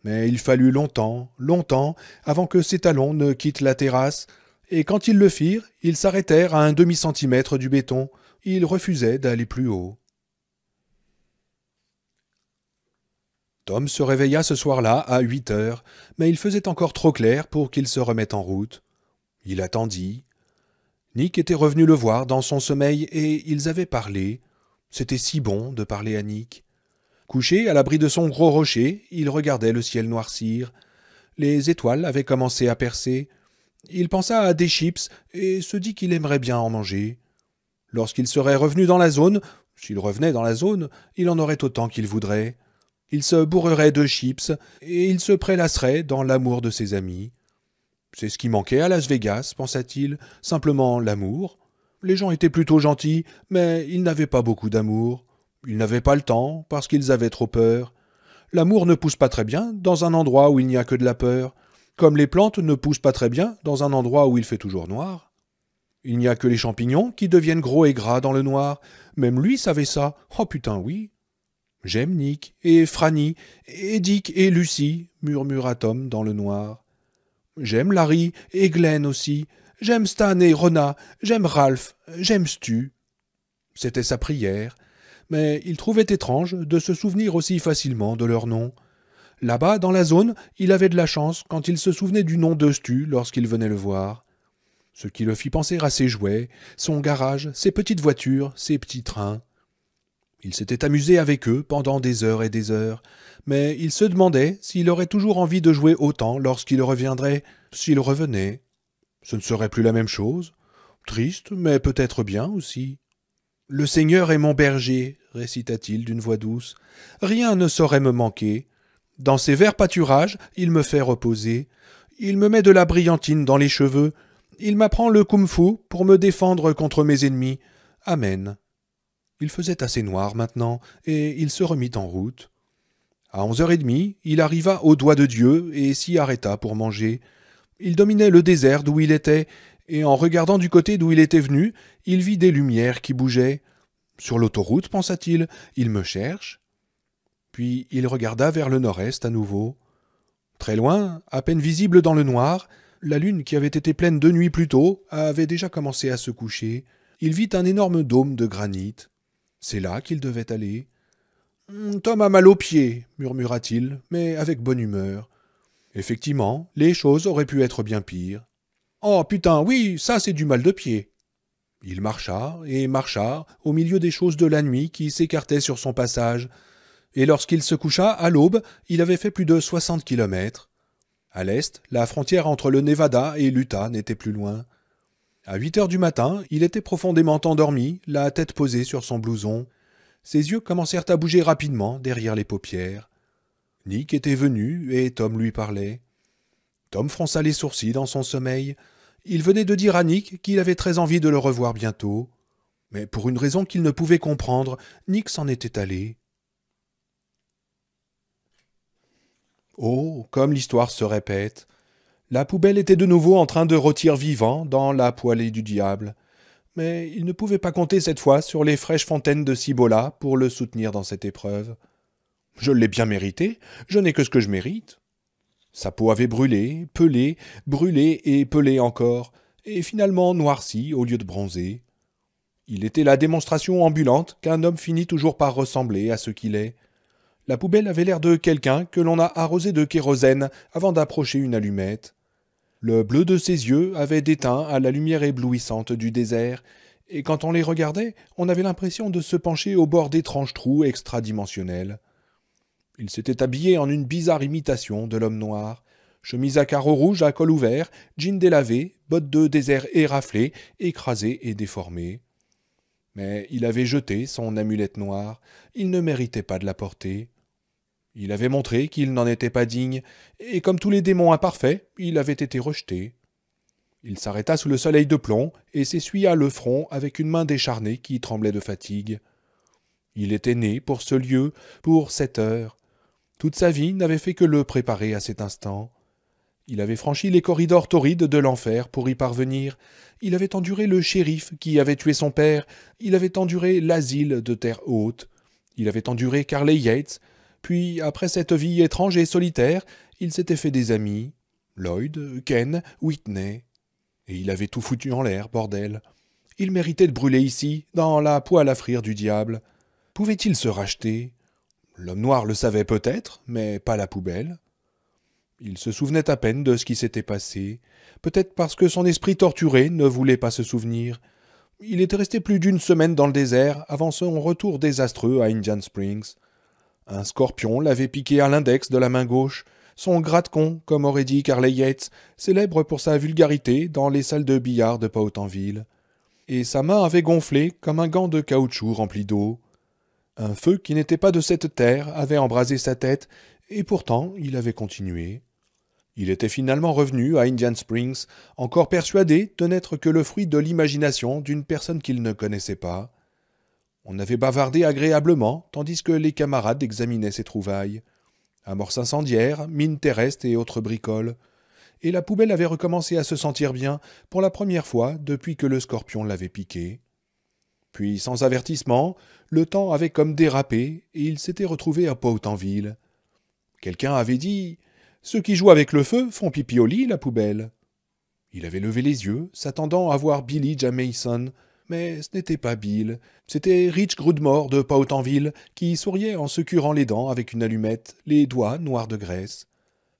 Mais il fallut longtemps, longtemps, avant que ses talons ne quittent la terrasse, et quand ils le firent, ils s'arrêtèrent à un demi-centimètre du béton. Ils refusaient d'aller plus haut. Tom se réveilla ce soir-là à 8 heures, mais il faisait encore trop clair pour qu'il se remette en route. Il attendit. Nick était revenu le voir dans son sommeil et ils avaient parlé. C'était si bon de parler à Nick. Couché à l'abri de son gros rocher, il regardait le ciel noircir. Les étoiles avaient commencé à percer. Il pensa à des chips et se dit qu'il aimerait bien en manger. Lorsqu'il serait revenu dans la zone, s'il revenait dans la zone, il en aurait autant qu'il voudrait. Il se bourrerait de chips et il se prélasserait dans l'amour de ses amis. C'est ce qui manquait à Las Vegas, pensa-t-il, simplement l'amour. Les gens étaient plutôt gentils, mais ils n'avaient pas beaucoup d'amour. Ils n'avaient pas le temps, parce qu'ils avaient trop peur. L'amour ne pousse pas très bien dans un endroit où il n'y a que de la peur, comme les plantes ne poussent pas très bien dans un endroit où il fait toujours noir. Il n'y a que les champignons qui deviennent gros et gras dans le noir. Même lui savait ça. Oh putain, oui. J'aime Nick, et Franny, et Dick et Lucie, murmura Tom dans le noir. J'aime Larry et Glenn aussi. J'aime Stan et Rona. J'aime Ralph. J'aime Stu. C'était sa prière. Mais il trouvait étrange de se souvenir aussi facilement de leur nom. Là-bas, dans la zone, il avait de la chance quand il se souvenait du nom de Stu lorsqu'il venait le voir. Ce qui le fit penser à ses jouets, son garage, ses petites voitures, ses petits trains. Il s'était amusé avec eux pendant des heures et des heures, mais il se demandait s'il aurait toujours envie de jouer autant lorsqu'il reviendrait, s'il revenait. Ce ne serait plus la même chose. Triste, mais peut-être bien aussi. « Le Seigneur est mon berger, récita-t-il d'une voix douce. Rien ne saurait me manquer. Dans ses verts pâturages, il me fait reposer. Il me met de la brillantine dans les cheveux. Il m'apprend le kung-fu pour me défendre contre mes ennemis. Amen. » Il faisait assez noir maintenant, et il se remit en route. À 11h30, il arriva au doigt de Dieu et s'y arrêta pour manger. Il dominait le désert d'où il était, et en regardant du côté d'où il était venu, il vit des lumières qui bougeaient. Sur l'autoroute, pensa-t-il, il me cherche. Puis il regarda vers le nord-est à nouveau. Très loin, à peine visible dans le noir, la lune qui avait été pleine 2 nuits plus tôt avait déjà commencé à se coucher. Il vit un énorme dôme de granit. C'est là qu'il devait aller. « Tom a mal aux pieds, murmura-t-il, mais avec bonne humeur. Effectivement, les choses auraient pu être bien pires. « Oh putain, oui, ça c'est du mal de pied !» Il marcha et marcha au milieu des choses de la nuit qui s'écartaient sur son passage, et lorsqu'il se coucha, à l'aube, il avait fait plus de 60 kilomètres. À l'est, la frontière entre le Nevada et l'Utah n'était plus loin. À 8 heures du matin, il était profondément endormi, la tête posée sur son blouson. Ses yeux commencèrent à bouger rapidement derrière les paupières. Nick était venu et Tom lui parlait. Tom fronça les sourcils dans son sommeil. Il venait de dire à Nick qu'il avait très envie de le revoir bientôt. Mais pour une raison qu'il ne pouvait comprendre, Nick s'en était allé. Oh, comme l'histoire se répète. La poubelle était de nouveau en train de rôtir vivant dans la poêlée du diable. Mais il ne pouvait pas compter cette fois sur les fraîches fontaines de Cibola pour le soutenir dans cette épreuve. Je l'ai bien mérité, je n'ai que ce que je mérite. Sa peau avait brûlé et pelé encore, et finalement noirci au lieu de bronzer. Il était la démonstration ambulante qu'un homme finit toujours par ressembler à ce qu'il est. La poubelle avait l'air de quelqu'un que l'on a arrosé de kérosène avant d'approcher une allumette. Le bleu de ses yeux avait déteint à la lumière éblouissante du désert, et quand on les regardait, on avait l'impression de se pencher au bord d'étranges trous extradimensionnels. Il s'était habillé en une bizarre imitation de l'homme noir, chemise à carreaux rouges à col ouvert, jean délavé, bottes de désert éraflées, écrasées et déformées. Mais il avait jeté son amulette noire, il ne méritait pas de la porter. Il avait montré qu'il n'en était pas digne, et comme tous les démons imparfaits, il avait été rejeté. Il s'arrêta sous le soleil de plomb et s'essuya le front avec une main décharnée qui tremblait de fatigue. Il était né pour ce lieu, pour cette heure. Toute sa vie n'avait fait que le préparer à cet instant. Il avait franchi les corridors torrides de l'enfer pour y parvenir. Il avait enduré le shérif qui avait tué son père. Il avait enduré l'asile de terre haute. Il avait enduré Carley Yates. Puis, après cette vie étrange et solitaire, il s'était fait des amis. Lloyd, Ken, Whitney. Et il avait tout foutu en l'air, bordel. Il méritait de brûler ici, dans la poêle à frire du diable. Pouvait-il se racheter? L'homme noir le savait peut-être, mais pas la poubelle. Il se souvenait à peine de ce qui s'était passé, peut-être parce que son esprit torturé ne voulait pas se souvenir. Il était resté plus d'une semaine dans le désert avant son retour désastreux à Indian Springs. Un scorpion l'avait piqué à l'index de la main gauche, son gratte-con, comme aurait dit Carley Yates, célèbre pour sa vulgarité dans les salles de billard de Powhatan-ville. Et sa main avait gonflé comme un gant de caoutchouc rempli d'eau. Un feu qui n'était pas de cette terre avait embrasé sa tête, et pourtant il avait continué. Il était finalement revenu à Indian Springs, encore persuadé de n'être que le fruit de l'imagination d'une personne qu'il ne connaissait pas. On avait bavardé agréablement, tandis que les camarades examinaient ses trouvailles. Amorces incendiaires, mines terrestres et autres bricoles. Et la poubelle avait recommencé à se sentir bien, pour la première fois depuis que le scorpion l'avait piqué. Puis, sans avertissement, le temps avait comme dérapé, et il s'était retrouvé à Powhatan-ville. Quelqu'un avait dit « Ceux qui jouent avec le feu font pipi au lit, la poubelle ». Il avait levé les yeux, s'attendant à voir Billy Jamieson, mais ce n'était pas Bill, c'était Rich Grudmore de Powhatan-ville, qui souriait en se curant les dents avec une allumette, les doigts noirs de graisse.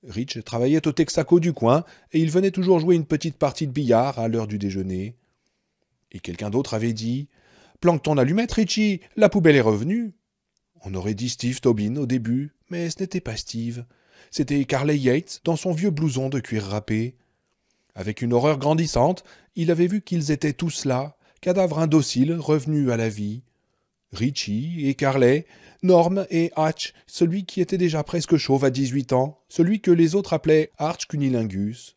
Rich travaillait au Texaco du coin, et il venait toujours jouer une petite partie de billard à l'heure du déjeuner. Et quelqu'un d'autre avait dit « Planque ton allumette, Richie, la poubelle est revenue ». On aurait dit Steve Tobin au début, mais ce n'était pas Steve. C'était Carley Yates dans son vieux blouson de cuir râpé. Avec une horreur grandissante, il avait vu qu'ils étaient tous là, cadavres indociles revenus à la vie. Richie et Carley, Norm et Hatch, celui qui était déjà presque chauve à 18 ans, celui que les autres appelaient Arch Cunilingus.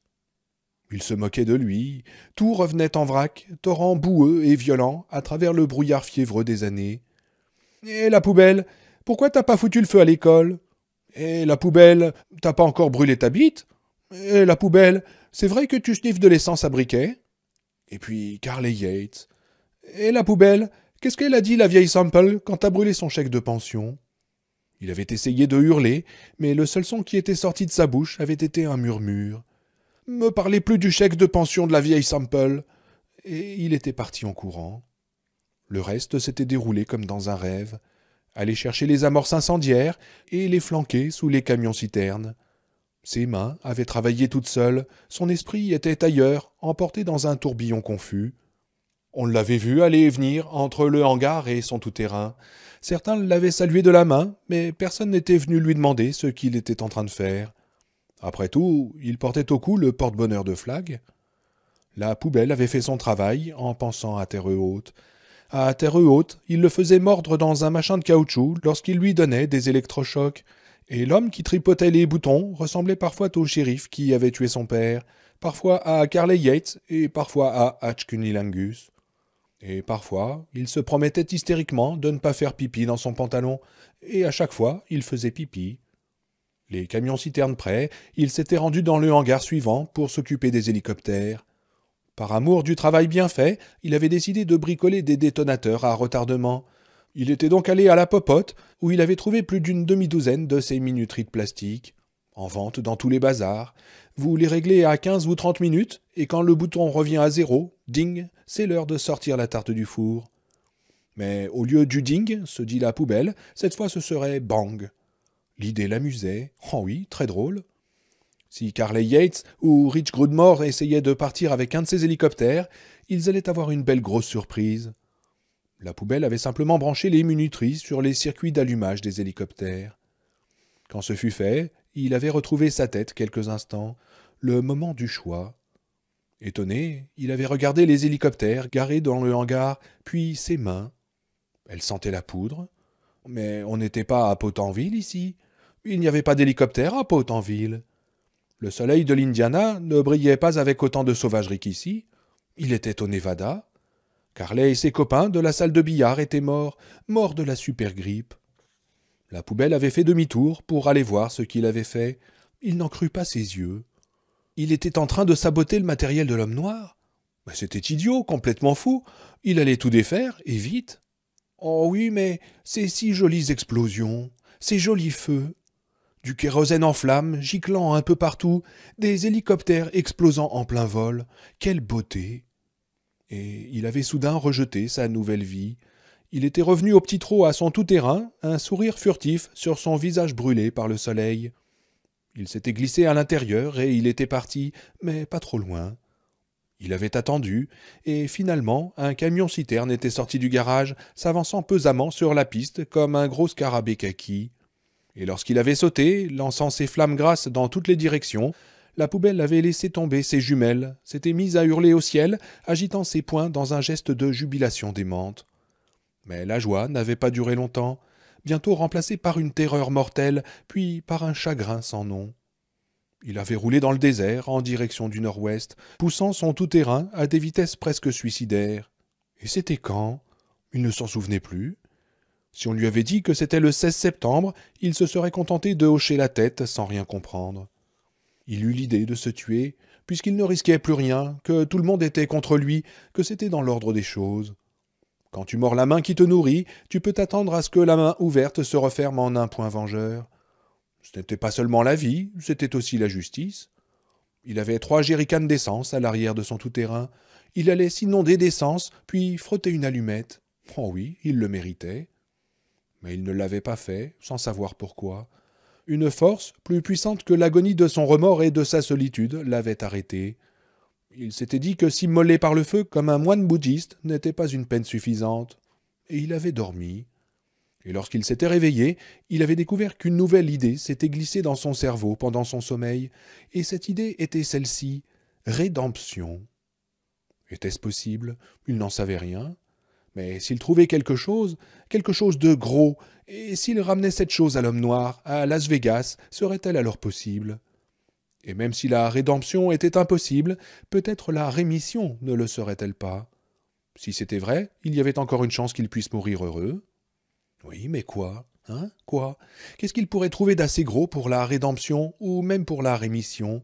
Ils se moquaient de lui, tout revenait en vrac, torrent boueux et violent à travers le brouillard fiévreux des années. « Et la poubelle, pourquoi t'as pas foutu le feu à l'école ? Et la poubelle, t'as pas encore brûlé ta bite ? Et la poubelle, c'est vrai que tu sniffes de l'essence à briquet ? Et puis Carley Yates. Et la poubelle, qu'est-ce qu'elle a dit, la vieille Sample, quand t'as brûlé son chèque de pension ? Il avait essayé de hurler, mais le seul son qui était sorti de sa bouche avait été un murmure. « Me parlez plus du chèque de pension de la vieille Sample !» Et il était parti en courant. Le reste s'était déroulé comme dans un rêve. Aller chercher les amorces incendiaires et les flanquer sous les camions-citernes. Ses mains avaient travaillé toutes seules, son esprit était ailleurs, emporté dans un tourbillon confus. On l'avait vu aller et venir entre le hangar et son tout-terrain. Certains l'avaient salué de la main, mais personne n'était venu lui demander ce qu'il était en train de faire. Après tout, il portait au cou le porte-bonheur de Flag. La poubelle avait fait son travail en pensant à terre haute. À terre haute, il le faisait mordre dans un machin de caoutchouc lorsqu'il lui donnait des électrochocs. Et l'homme qui tripotait les boutons ressemblait parfois au shérif qui avait tué son père, parfois à Carley Yates et parfois à Hatch Cunilingus. Et parfois, il se promettait hystériquement de ne pas faire pipi dans son pantalon, et à chaque fois, il faisait pipi. Les camions-citernes prêts, il s'était rendu dans le hangar suivant pour s'occuper des hélicoptères. Par amour du travail bien fait, il avait décidé de bricoler des détonateurs à retardement. Il était donc allé à la popote, où il avait trouvé plus d'une demi-douzaine de ces minuteries de plastique, en vente dans tous les bazars. Vous les réglez à 15 ou 30 minutes, et quand le bouton revient à 0, ding, c'est l'heure de sortir la tarte du four. Mais au lieu du ding, se dit la poubelle, cette fois ce serait bang. L'idée l'amusait. Oh oui, très drôle. Si Carley Yates ou Rich Grudmore essayaient de partir avec un de ces hélicoptères, ils allaient avoir une belle grosse surprise. La poubelle avait simplement branché les minuteries sur les circuits d'allumage des hélicoptères. Quand ce fut fait, il avait retrouvé sa tête quelques instants, le moment du choix. Étonné, il avait regardé les hélicoptères garés dans le hangar, puis ses mains. Elle sentait la poudre. Mais on n'était pas à Pottenville ici. Il n'y avait pas d'hélicoptère à Pottenville. Le soleil de l'Indiana ne brillait pas avec autant de sauvagerie qu'ici. Il était au Nevada. Carley et ses copains de la salle de billard étaient morts de la supergrippe. La poubelle avait fait demi-tour pour aller voir ce qu'il avait fait. Il n'en crut pas ses yeux. Il était en train de saboter le matériel de l'homme noir. Mais c'était idiot, complètement fou. Il allait tout défaire, et vite. Oh oui, mais ces si jolies explosions, ces jolis feux. Du kérosène en flammes, giclant un peu partout, des hélicoptères explosant en plein vol. Quelle beauté! Et il avait soudain rejeté sa nouvelle vie. Il était revenu au petit trot à son tout-terrain, un sourire furtif sur son visage brûlé par le soleil. Il s'était glissé à l'intérieur et il était parti, mais pas trop loin. Il avait attendu, et finalement, un camion-citerne était sorti du garage, s'avançant pesamment sur la piste comme un gros scarabée kaki. Et lorsqu'il avait sauté, lançant ses flammes grasses dans toutes les directions, la poubelle avait laissé tomber ses jumelles, s'était mise à hurler au ciel, agitant ses poings dans un geste de jubilation démente. Mais la joie n'avait pas duré longtemps, bientôt remplacée par une terreur mortelle, puis par un chagrin sans nom. Il avait roulé dans le désert, en direction du nord-ouest, poussant son tout-terrain à des vitesses presque suicidaires. Et c'était quand? Il ne s'en souvenait plus. Si on lui avait dit que c'était le 16 septembre, il se serait contenté de hocher la tête sans rien comprendre. Il eut l'idée de se tuer, puisqu'il ne risquait plus rien, que tout le monde était contre lui, que c'était dans l'ordre des choses. Quand tu mords la main qui te nourrit, tu peux t'attendre à ce que la main ouverte se referme en un poing vengeur. Ce n'était pas seulement la vie, c'était aussi la justice. Il avait 3 jerrycans d'essence à l'arrière de son tout-terrain. Il allait s'inonder d'essence, puis frotter une allumette. Oh oui, il le méritait. Mais il ne l'avait pas fait, sans savoir pourquoi. Une force, plus puissante que l'agonie de son remords et de sa solitude, l'avait arrêté. Il s'était dit que s'immoler par le feu comme un moine bouddhiste n'était pas une peine suffisante. Et il avait dormi. Et lorsqu'il s'était réveillé, il avait découvert qu'une nouvelle idée s'était glissée dans son cerveau pendant son sommeil, et cette idée était celle-ci, rédemption. Était-ce possible? Il n'en savait rien. Mais s'il trouvait quelque chose de gros, et s'il ramenait cette chose à l'homme noir, à Las Vegas, serait-elle alors possible? Et même si la rédemption était impossible, peut-être la rémission ne le serait-elle pas? Si c'était vrai, il y avait encore une chance qu'il puisse mourir heureux. Oui, mais quoi? Hein? Quoi? Qu'est-ce qu'il pourrait trouver d'assez gros pour la rédemption, ou même pour la rémission?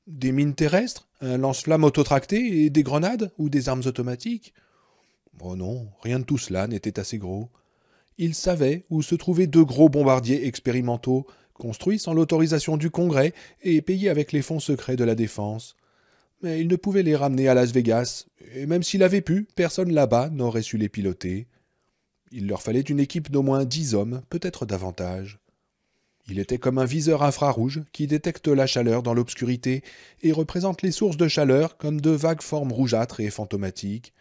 Des mines terrestres? Un lance-flammes autotracté et des grenades? Ou des armes automatiques? Oh non, rien de tout cela n'était assez gros. Il savait où se trouvaient 2 gros bombardiers expérimentaux, construits sans l'autorisation du Congrès et payés avec les fonds secrets de la défense. Mais il ne pouvait les ramener à Las Vegas, et même s'il avait pu, personne là-bas n'aurait su les piloter. Il leur fallait une équipe d'au moins 10 hommes, peut-être davantage. Il était comme un viseur infrarouge qui détecte la chaleur dans l'obscurité et représente les sources de chaleur comme de vagues formes rougeâtres et fantomatiques.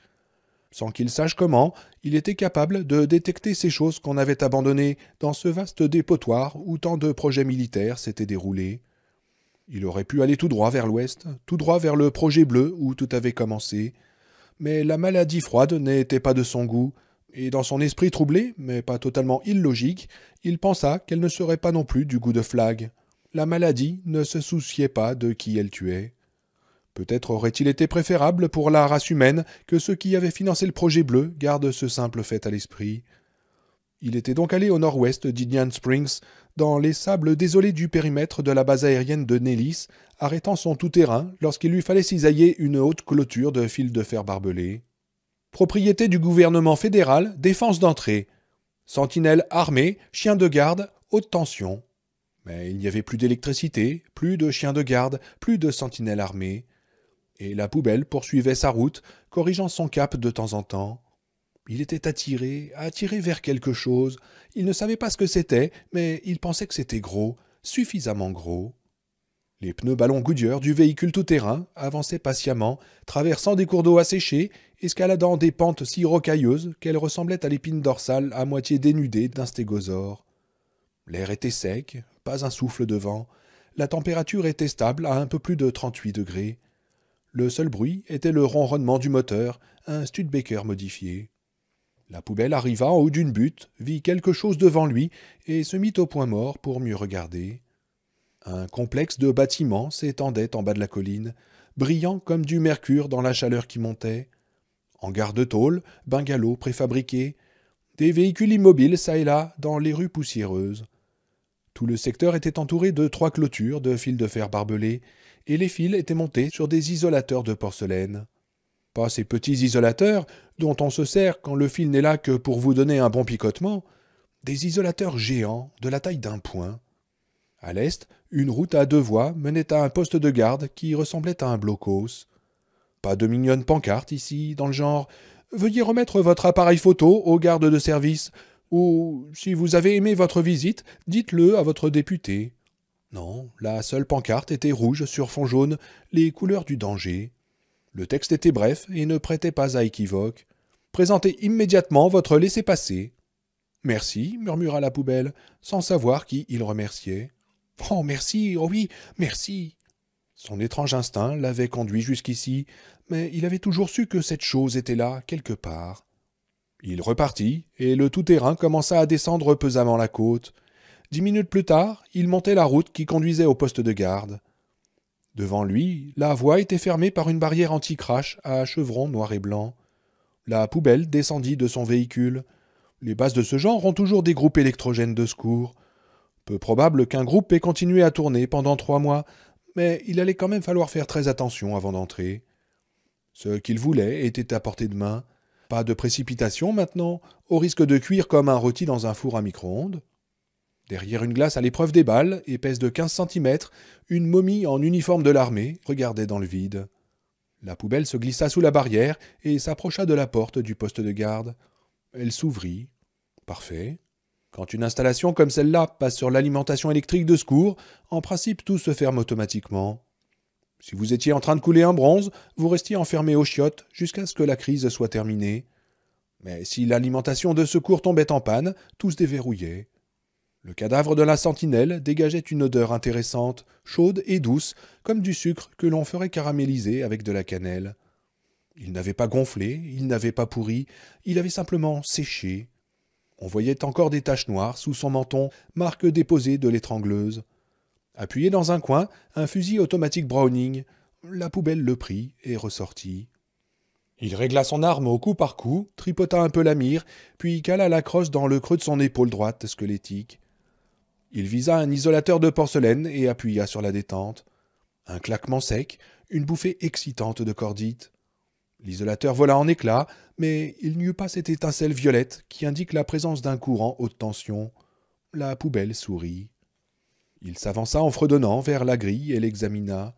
Sans qu'il sache comment, il était capable de détecter ces choses qu'on avait abandonnées dans ce vaste dépotoir où tant de projets militaires s'étaient déroulés. Il aurait pu aller tout droit vers l'ouest, tout droit vers le projet bleu où tout avait commencé. Mais la maladie froide n'était pas de son goût, et dans son esprit troublé, mais pas totalement illogique, il pensa qu'elle ne serait pas non plus du goût de Flagg. La maladie ne se souciait pas de qui elle tuait. Peut-être aurait-il été préférable pour la race humaine que ceux qui avaient financé le projet bleu gardent ce simple fait à l'esprit. Il était donc allé au nord-ouest d'Indian Springs, dans les sables désolés du périmètre de la base aérienne de Nellis, arrêtant son tout-terrain lorsqu'il lui fallait cisailler une haute clôture de fils de fer barbelés. Propriété du gouvernement fédéral, défense d'entrée. Sentinelles armées, chiens de garde, haute tension. Mais il n'y avait plus d'électricité, plus de chiens de garde, plus de sentinelles armées. Et la poubelle poursuivait sa route, corrigeant son cap de temps en temps. Il était attiré vers quelque chose. Il ne savait pas ce que c'était, mais il pensait que c'était gros, suffisamment gros. Les pneus ballons Goodyear du véhicule tout-terrain avançaient patiemment, traversant des cours d'eau asséchés, escaladant des pentes si rocailleuses qu'elles ressemblaient à l'épine dorsale à moitié dénudée d'un stégosaure. L'air était sec, pas un souffle de vent. La température était stable à un peu plus de 38 degrés. Le seul bruit était le ronronnement du moteur, un Studebaker modifié. La poubelle arriva en haut d'une butte, vit quelque chose devant lui et se mit au point mort pour mieux regarder. Un complexe de bâtiments s'étendait en bas de la colline, brillant comme du mercure dans la chaleur qui montait. Hangars de tôle, bungalows préfabriqués, des véhicules immobiles çà et là dans les rues poussiéreuses. Tout le secteur était entouré de 3 clôtures de fils de fer barbelés, et les fils étaient montés sur des isolateurs de porcelaine. Pas ces petits isolateurs dont on se sert quand le fil n'est là que pour vous donner un bon picotement, des isolateurs géants de la taille d'un poing. À l'est, une route à 2 voies menait à un poste de garde qui ressemblait à un blocos. Pas de mignonne pancarte ici, dans le genre « Veuillez remettre votre appareil photo au garde de service » ou « Si vous avez aimé votre visite, dites-le à votre député ». Non, la seule pancarte était rouge sur fond jaune, les couleurs du danger. Le texte était bref et ne prêtait pas à équivoque. « Présentez immédiatement votre laissez-passer ». « Merci » murmura la poubelle, sans savoir qui il remerciait. « Oh, merci, oh oui, merci !» Son étrange instinct l'avait conduit jusqu'ici, mais il avait toujours su que cette chose était là, quelque part. Il repartit, et le tout-terrain commença à descendre pesamment la côte. 10 minutes plus tard, il montait la route qui conduisait au poste de garde. Devant lui, la voie était fermée par une barrière anti-crash à chevrons noir et blanc. La poubelle descendit de son véhicule. Les bases de ce genre ont toujours des groupes électrogènes de secours. Peu probable qu'un groupe ait continué à tourner pendant 3 mois, mais il allait quand même falloir faire très attention avant d'entrer. Ce qu'il voulait était à portée de main. Pas de précipitation maintenant, au risque de cuire comme un rôti dans un four à micro-ondes. Derrière une glace à l'épreuve des balles, épaisse de 15 centimètres, une momie en uniforme de l'armée regardait dans le vide. La poubelle se glissa sous la barrière et s'approcha de la porte du poste de garde. Elle s'ouvrit. Parfait. Quand une installation comme celle-là passe sur l'alimentation électrique de secours, en principe tout se ferme automatiquement. Si vous étiez en train de couler un bronze, vous restiez enfermé aux chiottes jusqu'à ce que la crise soit terminée. Mais si l'alimentation de secours tombait en panne, tout se déverrouillait. Le cadavre de la sentinelle dégageait une odeur intéressante, chaude et douce, comme du sucre que l'on ferait caraméliser avec de la cannelle. Il n'avait pas gonflé, il n'avait pas pourri, il avait simplement séché. On voyait encore des taches noires sous son menton, marque déposée de l'étrangleuse. Appuyé dans un coin, un fusil automatique Browning. La poubelle le prit et ressortit. Il régla son arme au coup par coup, tripota un peu la mire, puis cala la crosse dans le creux de son épaule droite squelettique. Il visa un isolateur de porcelaine et appuya sur la détente. Un claquement sec, une bouffée excitante de cordite. L'isolateur vola en éclats, mais il n'y eut pas cette étincelle violette qui indique la présence d'un courant haute tension. La poubelle sourit. Il s'avança en fredonnant vers la grille et l'examina.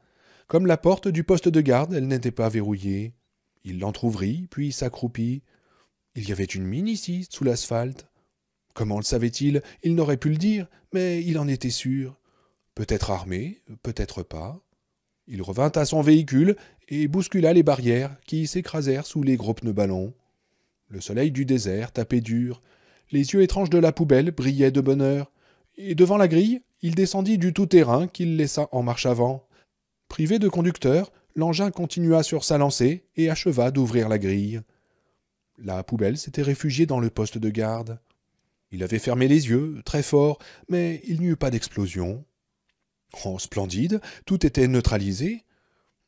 Comme la porte du poste de garde, elle n'était pas verrouillée. Il l'entr'ouvrit, puis s'accroupit. Il y avait une mine ici, sous l'asphalte. Comment le savait-il? Il n'aurait pu le dire, mais il en était sûr. Peut-être armé, peut-être pas. Il revint à son véhicule et bouscula les barrières qui s'écrasèrent sous les gros pneus ballons. Le soleil du désert tapait dur. Les yeux étranges de la poubelle brillaient de bonheur. Et devant la grille, il descendit du tout-terrain qu'il laissa en marche avant. Privé de conducteur, l'engin continua sur sa lancée et acheva d'ouvrir la grille. La poubelle s'était réfugiée dans le poste de garde. Il avait fermé les yeux, très fort, mais il n'y eut pas d'explosion. Oh, splendide, tout était neutralisé.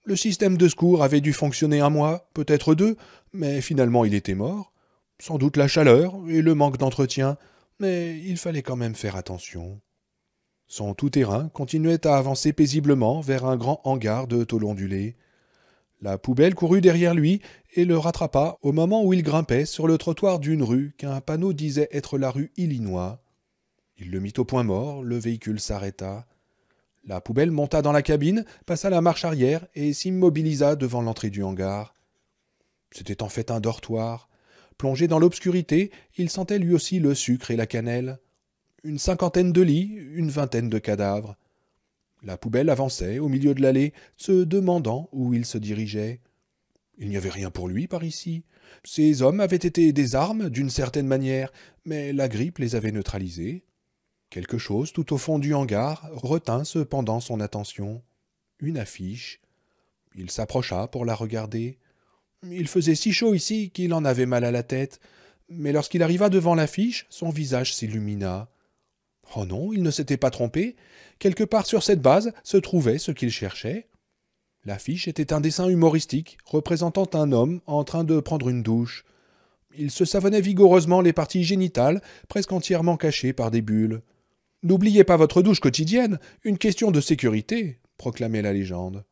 Le système de secours avait dû fonctionner 1 mois, peut-être 2, mais finalement il était mort. Sans doute la chaleur et le manque d'entretien, mais il fallait quand même faire attention. Son tout-terrain continuait à avancer paisiblement vers un grand hangar de tôle ondulée. La poubelle courut derrière lui et le rattrapa au moment où il grimpait sur le trottoir d'une rue qu'un panneau disait être la rue Illinois. Il le mit au point mort, le véhicule s'arrêta. La poubelle monta dans la cabine, passa la marche arrière et s'immobilisa devant l'entrée du hangar. C'était en fait un dortoir. Plongé dans l'obscurité, il sentait lui aussi le sucre et la cannelle. Une cinquantaine de lits, une vingtaine de cadavres. La poubelle avançait au milieu de l'allée, se demandant où il se dirigeait. Il n'y avait rien pour lui par ici. Ces hommes avaient été des armes d'une certaine manière, mais la grippe les avait neutralisés. Quelque chose tout au fond du hangar retint cependant son attention. Une affiche. Il s'approcha pour la regarder. Il faisait si chaud ici qu'il en avait mal à la tête, mais lorsqu'il arriva devant l'affiche, son visage s'illumina. Oh non, il ne s'était pas trompé. Quelque part sur cette base se trouvait ce qu'il cherchait. L'affiche était un dessin humoristique représentant un homme en train de prendre une douche. Il se savonnait vigoureusement les parties génitales, presque entièrement cachées par des bulles. « N'oubliez pas votre douche quotidienne, une question de sécurité », proclamait la légende.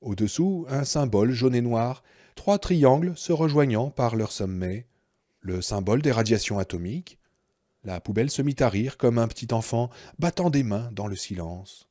Au-dessous, un symbole jaune et noir, 3 triangles se rejoignant par leur sommet. Le symbole des radiations atomiques. La poubelle se mit à rire comme un petit enfant, battant des mains dans le silence.